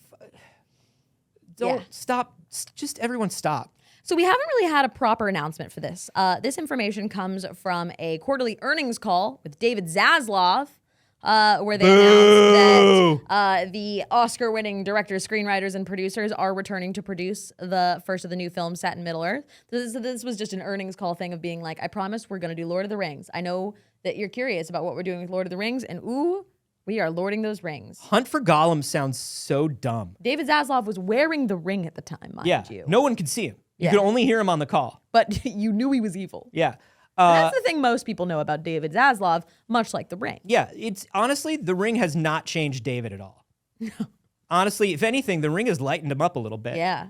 stop. Just everyone stop. So we haven't really had a proper announcement for this. This information comes from a quarterly earnings call with David Zaslav, where they announced that the Oscar-winning directors, screenwriters, and producers are returning to produce the first of the new films set in Middle-earth. This was just an earnings call thing of being like, I promise we're going to do Lord of the Rings. I know that you're curious about what we're doing with Lord of the Rings, and we are lording those rings. Hunt for Gollum sounds so dumb. David Zaslav was wearing the ring at the time, mind you. No one could see him. You could only hear him on the call. But you knew he was evil. Yeah. That's the thing most people know about David Zaslav, much like the ring. Yeah, it's honestly, the ring has not changed David at all. No. Honestly, if anything, the ring has lightened him up a little bit. Yeah.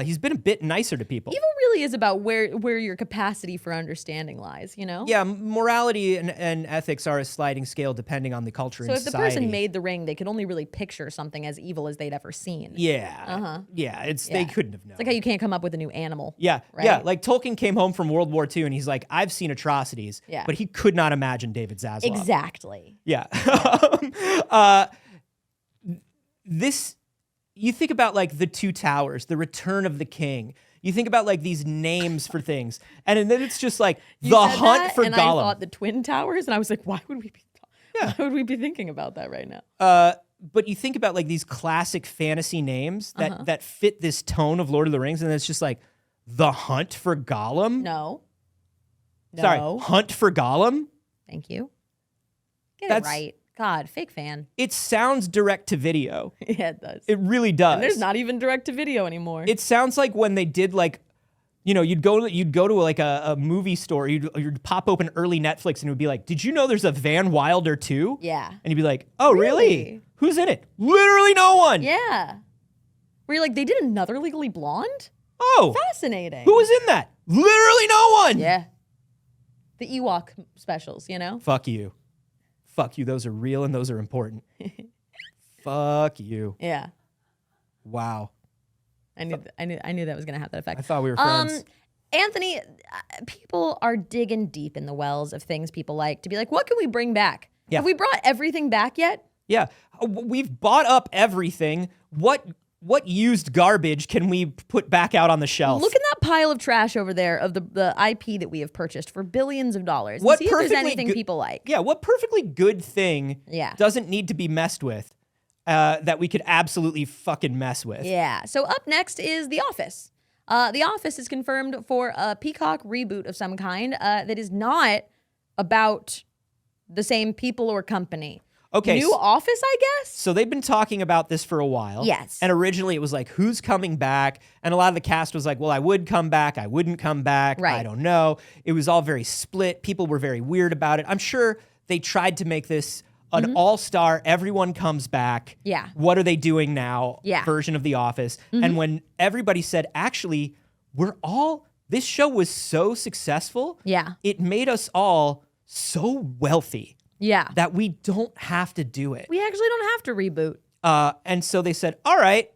He's been a bit nicer to people. Evil really is about where your capacity for understanding lies, Yeah, morality and ethics are a sliding scale depending on the culture and society. So if the person made the ring, they could only really picture something as evil as they'd ever seen. Yeah. Yeah, they couldn't have known. It's like how you can't come up with a new animal. Yeah, right? Yeah. Like Tolkien came home from World War II and he's like, I've seen atrocities, but he could not imagine David Zaslav. Exactly. Yeah. You think about like the Two Towers, the Return of the King. You think about like these names for things, and then it's just like the Hunt for Gollum. I thought the Twin Towers, and I was like, why would we be thinking about that right now? But you think about like these classic fantasy names that fit this tone of Lord of the Rings, and it's just like the Hunt for Gollum. No. Sorry, Hunt for Gollum. Thank you. Get it right. God, fake fan. It sounds direct to video. Yeah, it does. It really does. And there's not even direct to video anymore. It sounds like when they did like, you'd go to like a movie store, you'd pop open early Netflix and it would be like, did you know there's a Van Wilder 2? Yeah. And you'd be like, oh, really? Who's in it? Literally no one. Yeah. Where you're like, they did another Legally Blonde? Oh. Fascinating. Who was in that? Literally no one. Yeah. The Ewok specials, Fuck you. Fuck you. Those are real and those are important. Fuck you. Yeah. Wow. I knew that was going to have that effect. I thought we were friends. Anthony, people are digging deep in the wells of things people like to be like, what can we bring back? Yeah. Have we brought everything back yet? Yeah, we've bought up everything. What used garbage can we put back out on the shelf? Look at that pile of trash over there of the IP that we have purchased for billions of dollars. What See if there's perfectly anything people like. Yeah, what perfectly good thing doesn't need to be messed with that we could absolutely fucking mess with? Yeah. So up next is The Office. The Office is confirmed for a Peacock reboot of some kind that is not about the same people or company. Okay. New Office, I guess? So they've been talking about this for a while. Yes. And originally it was like, who's coming back? And a lot of the cast was like, well, I would come back. I wouldn't come back. Right. I don't know. It was all very split. People were very weird about it. I'm sure they tried to make this an all-star, everyone comes back. Yeah. What are they doing now? Yeah. Version of The Office. And when everybody said, actually, this show was so successful. Yeah. It made us all so wealthy. Yeah. That we don't have to do it. We actually don't have to reboot. And so they said, all right,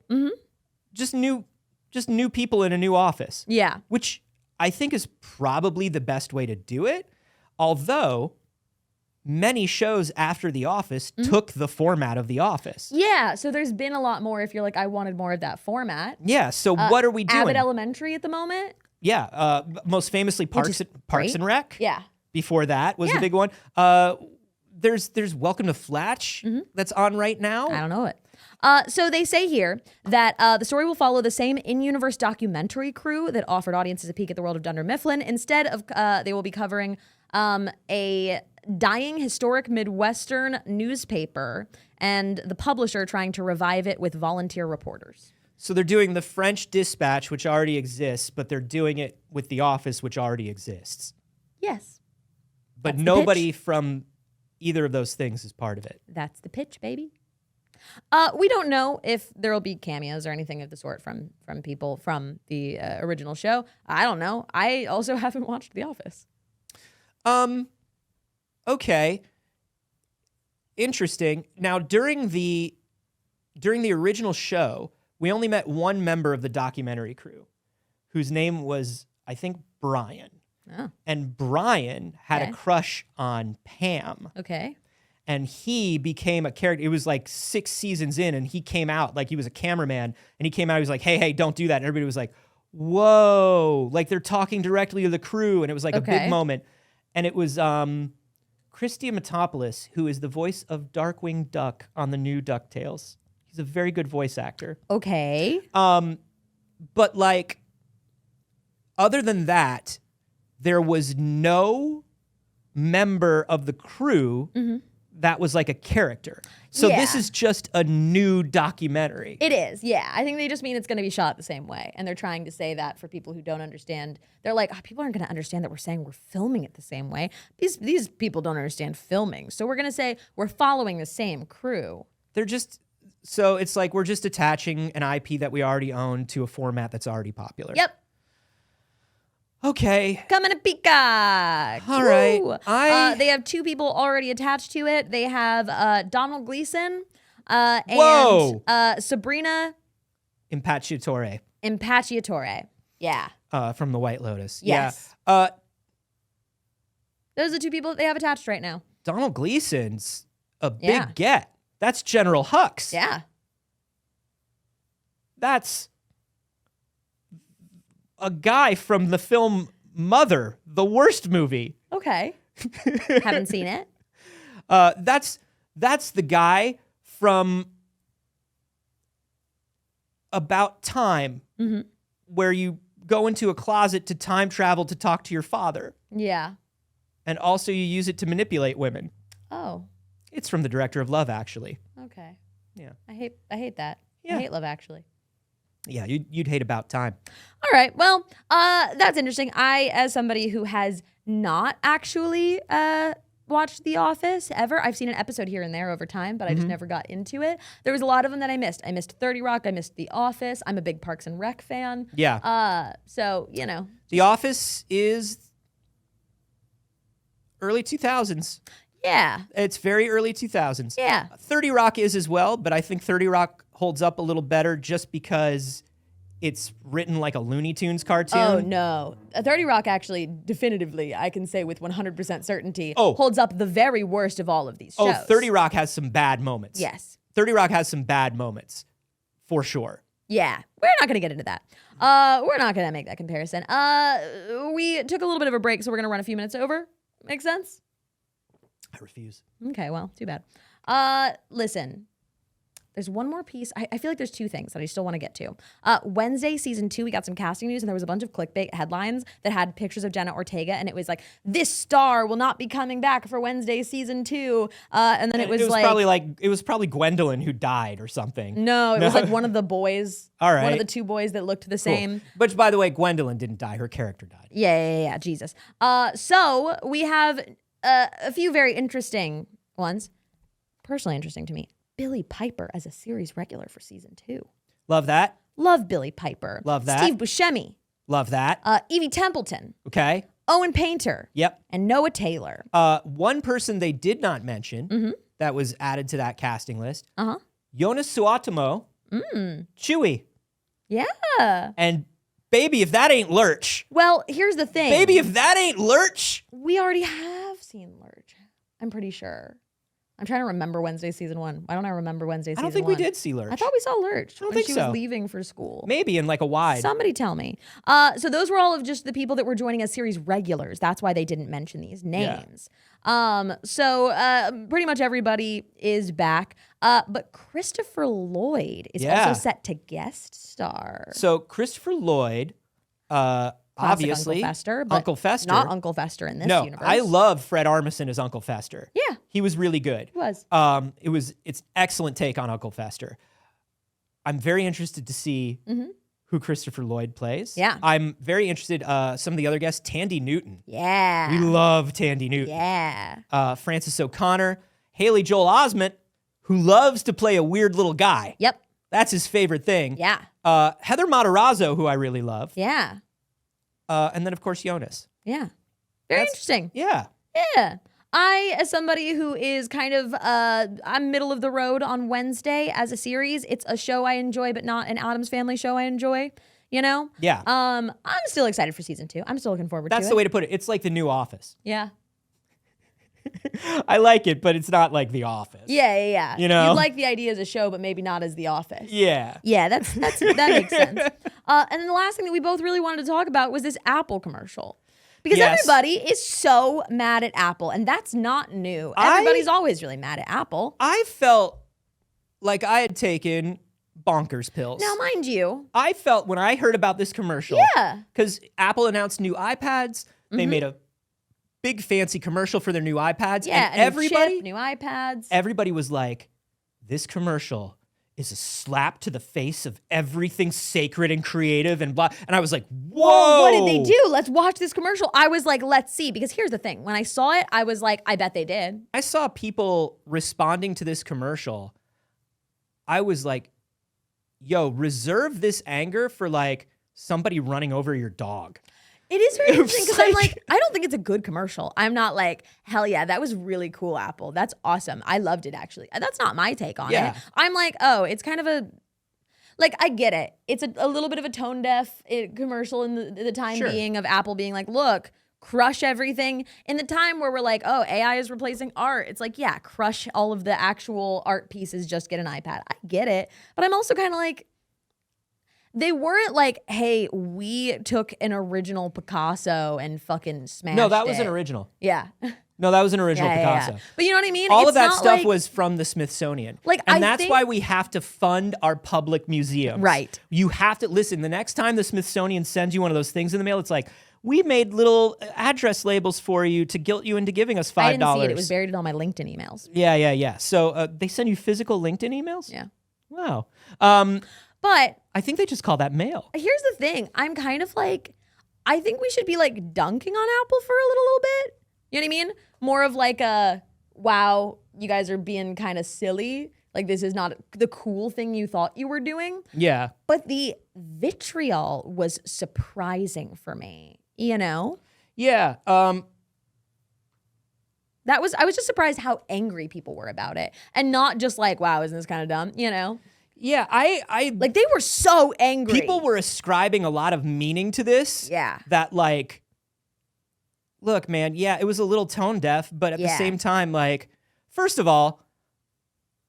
just new people in a new office. Yeah. Which I think is probably the best way to do it. Although many shows after The Office took the format of The Office. Yeah. So there's been a lot more if you're like, I wanted more of that format. Yeah. So what are we doing? Abbott Elementary at the moment. Yeah. Most famously Parks and Rec. Yeah. Before that was the big one. There's Welcome to Flatch that's on right now. I don't know it. So they say here that the story will follow the same in-universe documentary crew that offered audiences a peek at the world of Dunder Mifflin. Instead of, they will be covering a dying historic Midwestern newspaper and the publisher trying to revive it with volunteer reporters. So they're doing the French Dispatch, which already exists, but they're doing it with The Office, which already exists. Yes. But nobody from either of those things is part of it. That's the pitch, baby. We don't know if there will be cameos or anything of the sort from people from the original show. I don't know. I also haven't watched The Office. Okay. Interesting. Now, during the original show, we only met one member of the documentary crew, whose name was, I think, Brian. Oh. And Brian had a crush on Pam. Okay. And he became a character. It was like 6 seasons in, and he came out like he was a cameraman. And he came out, he was like, hey, don't do that. And everybody was like, whoa. Like they're talking directly to the crew. And it was like a big moment. And it was Christy Amatopoulos, who is the voice of Darkwing Duck on the new DuckTales. He's a very good voice actor. Okay. But like, other than that, there was no member of the crew that was like a character. So this is just a new documentary. It is, yeah. I think they just mean it's going to be shot the same way. And they're trying to say that for people who don't understand. They're like, people aren't going to understand that we're saying we're filming it the same way. These people don't understand filming. So we're going to say we're following the same crew. So it's like we're just attaching an IP that we already own to a format that's already popular. Yep. Okay. Coming to Peacock. All right. They have 2 people already attached to it. They have Donald Gleason Whoa. and Sabrina Impacciatore. Yeah. From The White Lotus. Yes. Yeah. Those are the 2 people that they have attached right now. Donald Gleason's a big get. That's General Hux. Yeah. That's a guy from the film Mother, the worst movie. Okay. Haven't seen it. That's the guy from About Time, where you go into a closet to time travel to talk to your father. Yeah. And also you use it to manipulate women. Oh. It's from the director of Love, Actually. Okay. Yeah. I hate that. Yeah. I hate Love Actually. Yeah, you'd hate About Time. All right. Well, that's interesting. I, as somebody who has not actually watched The Office ever, I've seen an episode here and there over time, but I just never got into it. There was a lot of them that I missed. I missed 30 Rock. I missed The Office. I'm a big Parks and Rec fan. Yeah. So, you know. The Office is early 2000s. Yeah. It's very early 2000s. Yeah. 30 Rock is as well, but I think 30 Rock holds up a little better just because it's written like a Looney Tunes cartoon. Oh, no. 30 Rock actually, definitively, I can say with 100% certainty, Oh. holds up the very worst of all of these shows. Oh, 30 Rock has some bad moments. Yes. 30 Rock has some bad moments, for sure. Yeah. We're not going to get into that. We're not going to make that comparison. We took a little bit of a break, so we're going to run a few minutes over. Make sense? I refuse. Okay, well, too bad. Listen. There's one more piece. I feel like there's two things that I still want to get to. Wednesday, season 2, we got some casting news, and there was a bunch of clickbait headlines that had pictures of Jenna Ortega, and it was like, this star will not be coming back for Wednesday, season 2. And then it was probably Gwendolyn who died or something. No, it was like one of the boys. All right. One of the 2 boys that looked the same. Which, by the way, Gwendolyn didn't die. Her character died. Yeah, Jesus. So we have a few very interesting ones. Personally interesting to me. Billy Piper as a series regular for season 2. Love that. Love Billy Piper. Love that. Steve Buscemi. Love that. Evie Templeton. Okay. Owen Painter. Yep. And Noah Taylor. One person they did not mention that was added to that casting list. Jonas Suotamo. Chewie. Yeah. And baby, if that ain't Lurch. Well, here's the thing. Baby, if that ain't Lurch. We already have seen Lurch. I'm pretty sure. I'm trying to remember Wednesday season 1. Why don't I remember Wednesday season 1? I don't think we did see Lurch. I thought we saw Lurch when think she so. was leaving for school. Maybe in like a wide. Somebody tell me. So those were all of just the people that were joining as series regulars. That's why they didn't mention these names. So pretty much everybody is back. But Christopher Lloyd is also set to guest star. So Christopher Lloyd, obviously, Uncle Fester, but Uncle Fester. Not Uncle Fester in this universe. I love Fred Armisen as Uncle Fester. Yeah. He was really good. He was. It's excellent take on Uncle Fester. I'm very interested to see who Christopher Lloyd plays. Yeah. I'm very interested, some of the other guests, Tandy Newton. Yeah. We love Tandy Newton. Yeah. Francis O'Connor, Haley Joel Osment, who loves to play a weird little guy. Yep. That's his favorite thing. Yeah. Heather Matarazzo, who I really love. Yeah. And then, of course, Jonas. Yeah. Very interesting. Yeah. Yeah. I, as somebody who is kind of, I'm middle of the road on Wednesday as a series. It's a show I enjoy, but not an Addams Family show I enjoy, you know? Yeah. I'm still excited for season 2. I'm still looking forward to it. That's the way to put it. It's like the new Office. Yeah. I like it, but it's not like The Office. Yeah. You know? You like the idea as a show, but maybe not as The Office. Yeah. Yeah, that makes sense. And then the last thing that we both really wanted to talk about was this Apple commercial. Because everybody is so mad at Apple, and that's not new. Everybody's always really mad at Apple. I felt like I had taken bonkers pills. Now, mind you, I felt when I heard about this commercial, because Apple announced new iPads, they made a big fancy commercial for their new iPads, and everybody, new iPads. Everybody was like, this commercial is a slap to the face of everything sacred and creative and blah. And I was like, whoa. What did they do? Let's watch this commercial. I was like, let's see. Because here's the thing. When I saw it, I was like, I bet they did. I saw people responding to this commercial. I was like, yo, reserve this anger for like somebody running over your dog. It is very interesting because I'm like, I don't think it's a good commercial. I'm not like, hell yeah, that was really cool, Apple. That's awesome. I loved it, actually. That's not my take on it. I'm like, oh, it's kind of a, like, I get it. It's a little bit of a tone deaf commercial in the time being of Apple being like, look, crush everything. In the time where we're like, oh, AI is replacing art. It's like, yeah, crush all of the actual art pieces, just get an iPad. I get it. But I'm also kind of like, they weren't like, hey, we took an original Picasso and fucking smashed it. No, that was an original. Yeah. No, that was an original Picasso. Yeah. But you know what I mean? All it's of that not stuff like, was from the Smithsonian. Like, and I that's think, why we have to fund our public museums. Right. You have to, listen, the next time the Smithsonian sends you one of those things in the mail, it's like, we made little address labels for you to guilt you into giving us $5. I didn't see it. It was buried in all my LinkedIn emails. Yeah. So they send you physical LinkedIn emails? Yeah. Wow. But I think they just call that mail. Here's the thing. I'm kind of like, I think we should be like dunking on Apple for a little bit. You know what I mean? More of like a, wow, you guys are being kind of silly. Like, this is not the cool thing you thought you were doing. Yeah. But the vitriol was surprising for me, you know? Yeah. I was just surprised how angry people were about it. And not just like, wow, isn't this kind of dumb, you know? Yeah, I Like they were so angry. people were ascribing a lot of meaning to this. Yeah. That like, look, man, yeah, it was a little tone deaf, but at the same time, like, first of all,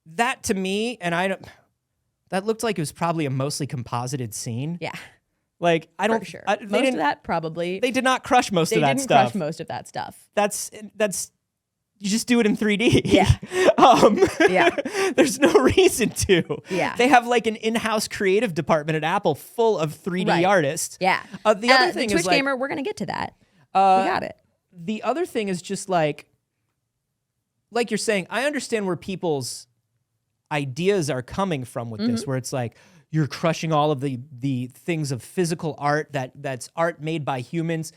that to me, that looked like it was probably a mostly composited scene. Yeah. Like, I don't, For sure. they Most didn't, of that probably. they did not crush most They of that didn't stuff. crush most of that stuff. That's, you just do it in 3D. Yeah. Yeah. There's no reason to. Yeah. They have like an in-house creative department at Apple full of 3D artists. Yeah. The other thing Twitch is like, Gamer, we're going to get to that. We got it. the other thing is just like you're saying, I understand where people's ideas are coming from with this, where it's like, you're crushing all of the things of physical art that's art made by humans.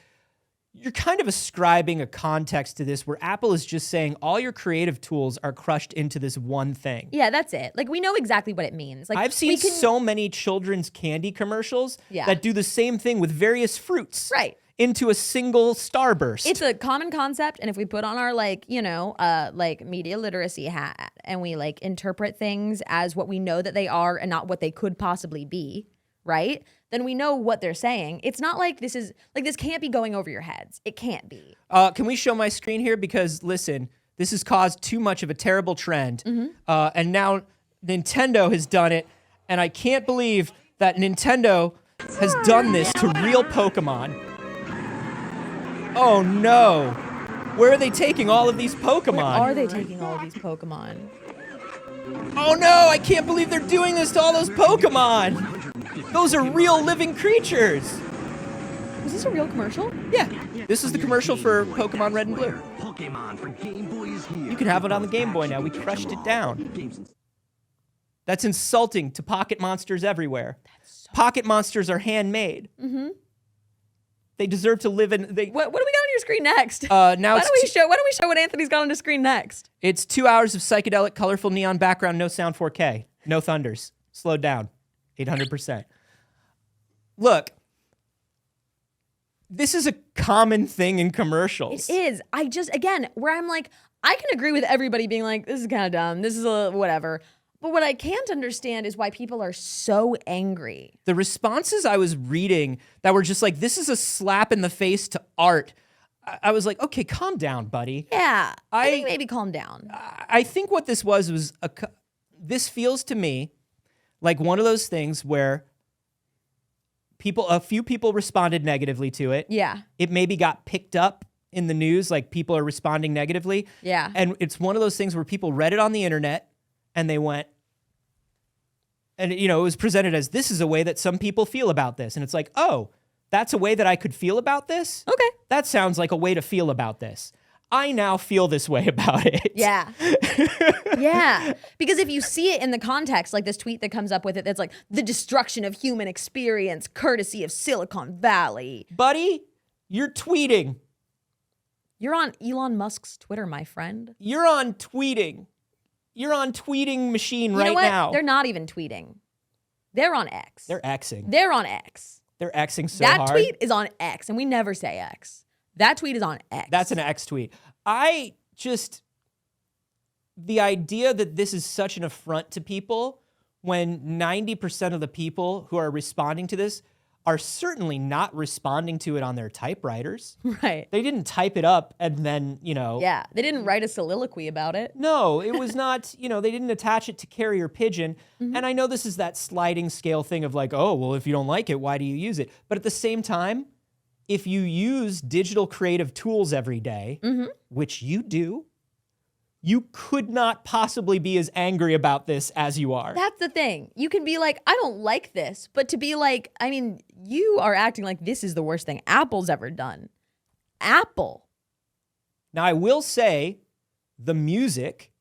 You're kind of ascribing a context to this where Apple is just saying all your creative tools are crushed into this one thing. Yeah, that's it. Like we know exactly what it means. Like I've seen so many children's candy commercials that do the same thing with various fruits. Right. Into a single starburst. It's a common concept, and if we put on our like media literacy hat and we like interpret things as what we know that they are and not what they could possibly be, right? Then we know what they're saying. It's not like this can't be going over your heads. It can't be. Can we show my screen here? Because listen, this has caused too much of a terrible trend. And now Nintendo has done it, and I can't believe that Nintendo has done this to real Pokemon. Oh no! Where are they taking all of these Pokemon? Where are they taking all of these Pokemon? Oh no! I can't believe they're doing this to all those Pokemon! Those are real living creatures! Was this a real commercial? Yeah. This is the commercial for Pokemon Red and Blue. Pokemon for Game Boy is here. You can have it on the Game Boy now. We crushed it down. That's insulting to pocket monsters everywhere. Pocket monsters are handmade. They deserve to live in. What do we got on your screen next? Now why don't we show what Anthony's got on the screen next? It's 2 hours of psychedelic, colorful neon background, no sound 4K, no thunders, slowed down, 800%. Look, this is a common thing in commercials. It is. Where I'm like, I can agree with everybody being like, this is kind of dumb. This is a whatever. But what I can't understand is why people are so angry. The responses I was reading that were just like, this is a slap in the face to art. I was like, okay, calm down, buddy. Yeah, I think maybe calm down. I think what this was this feels to me like one of those things where a few people responded negatively to it. Yeah. It maybe got picked up in the news, like people are responding negatively. Yeah. And it's one of those things where people read it on the internet and they went, and it was presented as, this is a way that some people feel about this. And it's like, oh, that's a way that I could feel about this? Okay. That sounds like a way to feel about this. I now feel this way about it. Yeah. Yeah. Because if you see it in the context, like this tweet that comes up with it, that's like, the destruction of human experience, courtesy of Silicon Valley. Buddy, you're tweeting. You're on Elon Musk's Twitter, my friend. You're on tweeting. You're on tweeting machine you know right what? now. They're not even tweeting. They're on X. They're Xing. They're on X. They're Xing so that hard. That tweet is on X, and we never say X. That tweet is on X. That's an X tweet. The idea that this is such an affront to people when 90% of the people who are responding to this are certainly not responding to it on their typewriters. Right. They didn't type it up and then, Yeah, they didn't write a soliloquy about it. No, it was not, they didn't attach it to carrier pigeon. And I know this is that sliding scale thing of like, oh, well, if you don't like it, why do you use it? But at the same time, if you use digital creative tools every day, which you do, you could not possibly be as angry about this as you are. That's the thing. You can be like, I don't like this, but to be like, I mean, you are acting like this is the worst thing Apple's ever done. Apple. Now, I will say the music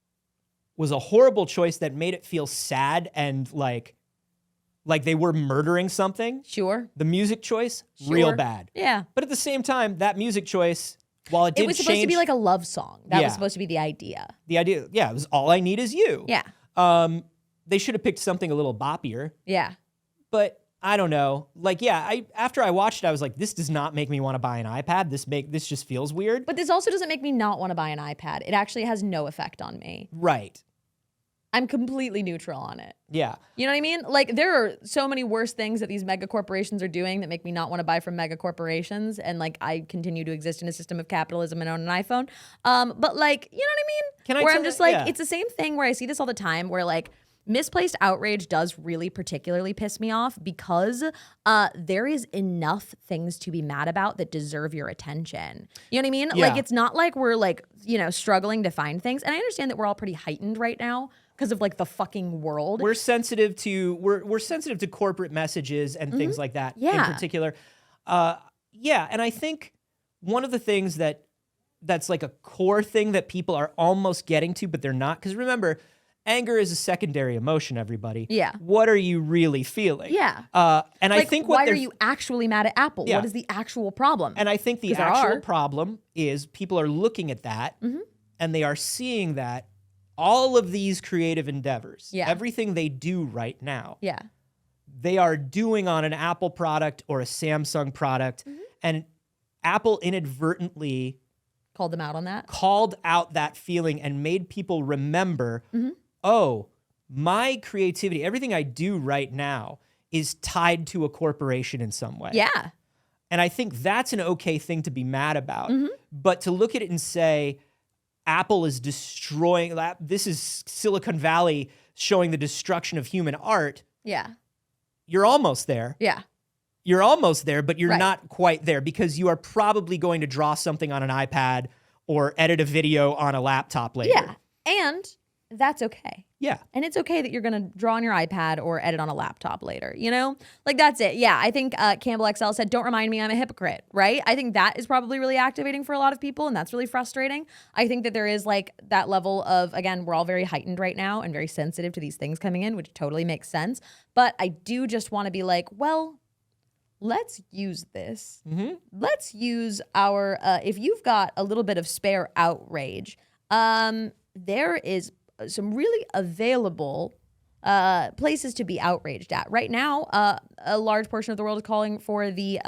was a horrible choice that made it feel sad and like they were murdering something. Sure. The music choice, real bad. Yeah. But at the same time, that music choice, while it did change... It was supposed to be like a love song. That was supposed to be the idea. The idea, yeah, it was All I Need Is You. Yeah. They should have picked something a little boppier. Yeah. But I don't know. Like, yeah, after I watched it, I was like, this does not make me want to buy an iPad. This just feels weird. But this also doesn't make me not want to buy an iPad. It actually has no effect on me. Right. I'm completely neutral on it. Yeah. You know what I mean? Like, there are so many worse things that these mega corporations are doing that make me not want to buy from mega corporations. And like, I continue to exist in a system of capitalism and own an iPhone. But like, you know what I mean? Can I where tell I'm just that- like, yeah. it's the same thing where I see this all the time where like, misplaced outrage does really particularly piss me off because there is enough things to be mad about that deserve your attention. You know what I mean? Yeah. Like, it's not like we're like, you know, struggling to find things. And I understand that we're all pretty heightened right now because of like the fucking world. We're sensitive to we're sensitive to corporate messages and things like that in Yeah. particular. Yeah, and I think one of the things that's like a core thing that people are almost getting to, but they're not. Because remember, anger is a secondary emotion, everybody. Yeah. What are you really feeling? Yeah. And Like, I think what why are they're you actually mad at Apple? Yeah. What is the actual problem? and I think the 'Cause there actual are. problem is people are looking at that and they are seeing that all of these creative endeavors, Yeah. everything they do right now, Yeah. they are doing on an Apple product or a Samsung product. And Apple inadvertently Called them out on that. called out that feeling and made people remember, oh, my creativity, everything I do right now is tied to a corporation in some way. Yeah. And I think that's an okay thing to be mad about. But to look at it and say, Apple is destroying, this is Silicon Valley showing the destruction of human art, Yeah. you're almost there. Yeah. You're almost there, but you're Right. not quite there because you are probably going to draw something on an iPad or edit a video on a laptop later. Yeah. And that's okay. Yeah. And it's okay that you're going to draw on your iPad or edit on a laptop later, you know? Like, that's it. Yeah, I think Campbell XL said, don't remind me I'm a hypocrite, right? I think that is probably really activating for a lot of people, and that's really frustrating. I think that there is, like, that level of, again, we're all very heightened right now and very sensitive to these things coming in, which totally makes sense. But I do just want to be like, well, let's use this. Let's use our, if you've got a little bit of spare outrage, there is some really available places to be outraged at. Right now, a large portion of the world is calling for the,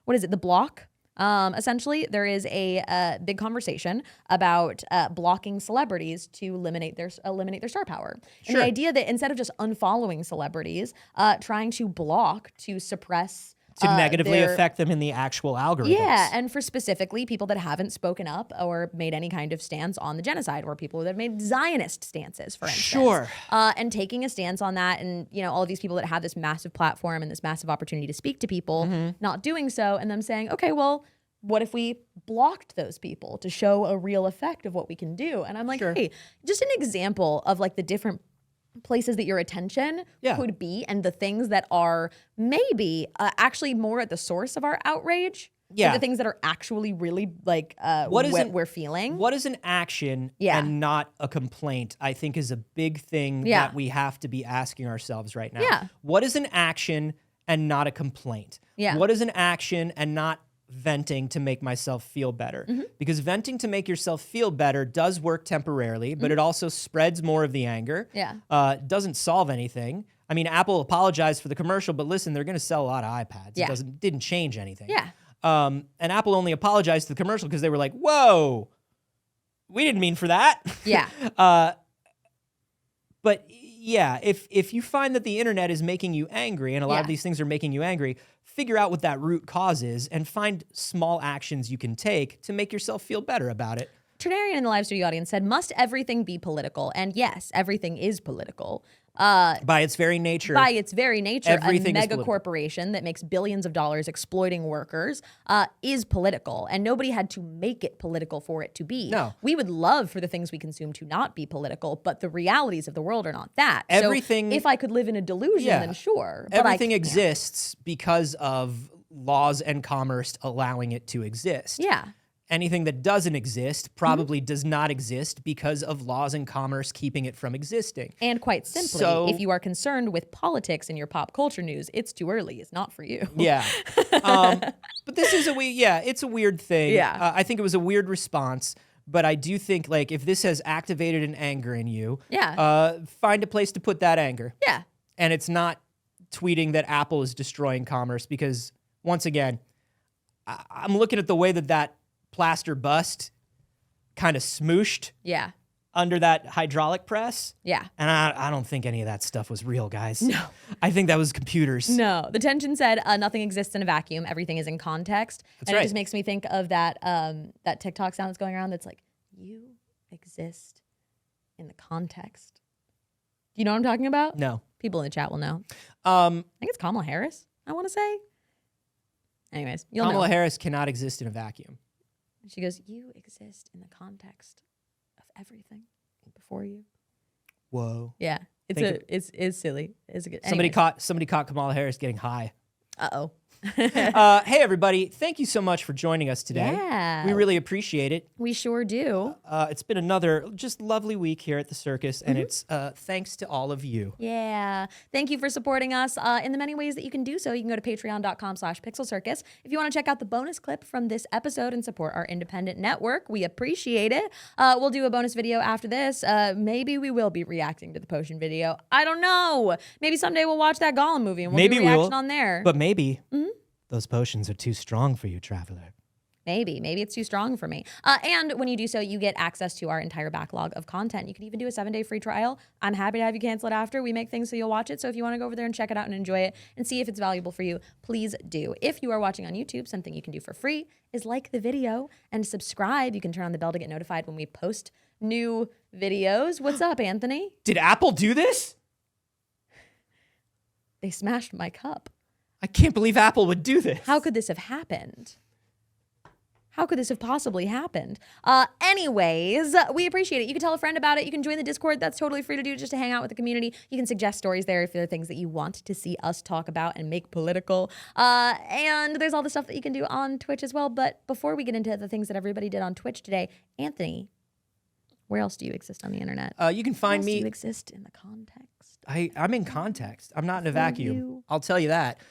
what is it, the block? Essentially, there is a big conversation about blocking celebrities to eliminate their star power. And the idea that instead of just unfollowing celebrities, trying to block to suppress To negatively their- affect them in the actual algorithms. Yeah, and for specifically people that haven't spoken up or made any kind of stance on the genocide, or people that have made Zionist stances, for instance. Sure. And taking a stance on that, and you know, all of these people that have this massive platform and this massive opportunity to speak to people, not doing so, and them saying, okay, well, what if we blocked those people to show a real effect of what we can do? And I'm like, hey, just an example of like the different places that your attention could be and the things that are maybe actually more at the source of our outrage. Yeah. The things that are actually really like What is what an- we're feeling. What is an action Yeah. and not a complaint, I think is a big thing Yeah. that we have to be asking ourselves right now. Yeah. What is an action and not a complaint? Yeah. What is an action and not venting to make myself feel better? Because venting to make yourself feel better does work temporarily, but it also spreads more of the anger. Yeah. Doesn't solve anything. I mean, Apple apologized for the commercial, but listen, they're going to sell a lot of iPads. Yeah. It didn't change anything. Yeah. And Apple only apologized to the commercial because they were like, whoa, we didn't mean for that. Yeah. But yeah, if you find that the internet is making you angry and a lot of Yeah. these things are making you angry, figure out what that root cause is and find small actions you can take to make yourself feel better about it. Trinarian in the live studio audience said, must everything be political? And yes, everything is political. By its very nature. By its very nature, everything a is mega political. corporation that makes billions of dollars exploiting workers is political, and nobody had to make it political for it to be. No. We would love for the things we consume to not be political, but the realities of the world are not that. Everything- So if I could live in a delusion, Yeah. then sure. But Everything I can't. exists because of laws and commerce allowing it to exist. Yeah. Anything that doesn't exist probably Mm-hmm. does not exist because of laws and commerce keeping it from existing. And quite simply, So- if you are concerned with politics in your pop culture news, it's too early. It's not for you. Yeah. But this is it's a weird thing. Yeah. I think it was a weird response, but I do think like if this has activated an anger in you, Yeah. find a place to put that anger. Yeah. And it's not tweeting that Apple is destroying commerce because once again, I'm looking at the way that plaster bust kind of smooshed. Yeah. under that hydraulic press. Yeah. And I don't think any of that stuff was real, guys. No. I think that was computers. No. The tension said nothing exists in a vacuum. Everything is in context. That's and right. It just makes me think of that that TikTok sound that's going around that's like, you exist in the context. You know what I'm talking about? No. People in the chat will know. I think it's Kamala Harris, I want to say. Anyways, you'll Kamala know. Harris cannot exist in a vacuum. She goes, you exist in the context of everything before you. Whoa. Yeah. It's silly. It's good. Somebody Anyways. caught Kamala Harris getting high. Uh-oh. Hey everybody, thank you so much for joining us today. Yeah. We really appreciate it. We sure do. It's been another just lovely week here at the circus, and it's thanks to all of you. Yeah. Thank you for supporting us in the many ways that you can do so. You can go to patreon.com/pixelcircus. If you want to check out the bonus clip from this episode and support our independent network, we appreciate it. We'll do a bonus video after this. Maybe we will be reacting to the potion video. I don't know. Maybe someday we'll watch that Gollum movie and we'll do a reaction on there. But maybe those potions are too strong for you, traveler. Maybe it's too strong for me. And when you do so, you get access to our entire backlog of content. You can even do a 7-day free trial. I'm happy to have you cancel it after. We make things so you'll watch it. So if you want to go over there and check it out and enjoy it and see if it's valuable for you, please do. If you are watching on YouTube, something you can do for free is like the video and subscribe. You can turn on the bell to get notified when we post new videos. What's up, Anthony? Did Apple do this? They smashed my cup. I can't believe Apple would do this. How could this have happened? How could this have possibly happened? Anyways, we appreciate it. You can tell a friend about it. You can join the Discord. That's totally free to do just to hang out with the community. You can suggest stories there if there are things that you want to see us talk about and make political. And there's all the stuff that you can do on Twitch as well. But before we get into the things that everybody did on Twitch today, Anthony, where else do you exist on the internet? You can find Where else me. do you exist in the context? I'm in context. I'm not in a For vacuum. you. I'll tell you that.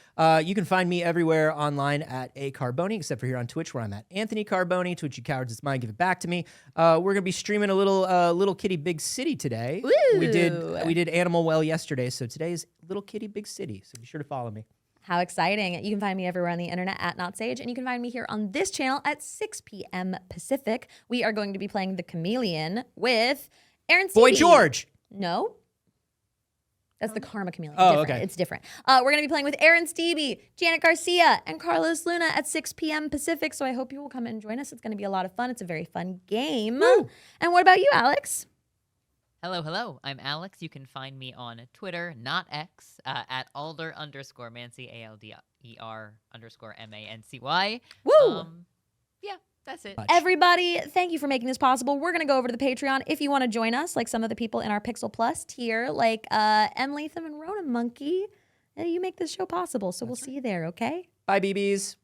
You can find me everywhere online at a Carboni, except for here on Twitch where I'm at Anthony Carboni. Twitch, you cowards, it's mine. Give it back to me. We're gonna be streaming a little kitty big city today. Woo! We did Animal Well yesterday, so today is Little Kitty Big City. So be sure to follow me. How exciting. You can find me everywhere on the internet at NotSage, and you can find me here on this channel at 6 p.m. Pacific. We are going to be playing The Chameleon with Aaron Boy Stevie. George. No. That's the Karma Chameleon. Oh, Different. okay. It's different. We're going to be playing with Aaron Stevie, Janet Garcia, and Carlos Luna at 6 p.m. Pacific, so I hope you will come and join us. It's going to be a lot of fun. It's a very fun game. Woo. And what about you, Alex? Hello. I'm Alex. You can find me on Twitter, not X, at Alder_Mancy, ALDER_MANCY. Woo! Yeah, that's it. Everybody, thank you for making this possible. We're going to go over to the Patreon if you want to join us, like some of the people in our Pixel Plus tier, like M. Latham and Rona Monkey. You make this show possible, so we'll see you there, okay? Bye, BBs.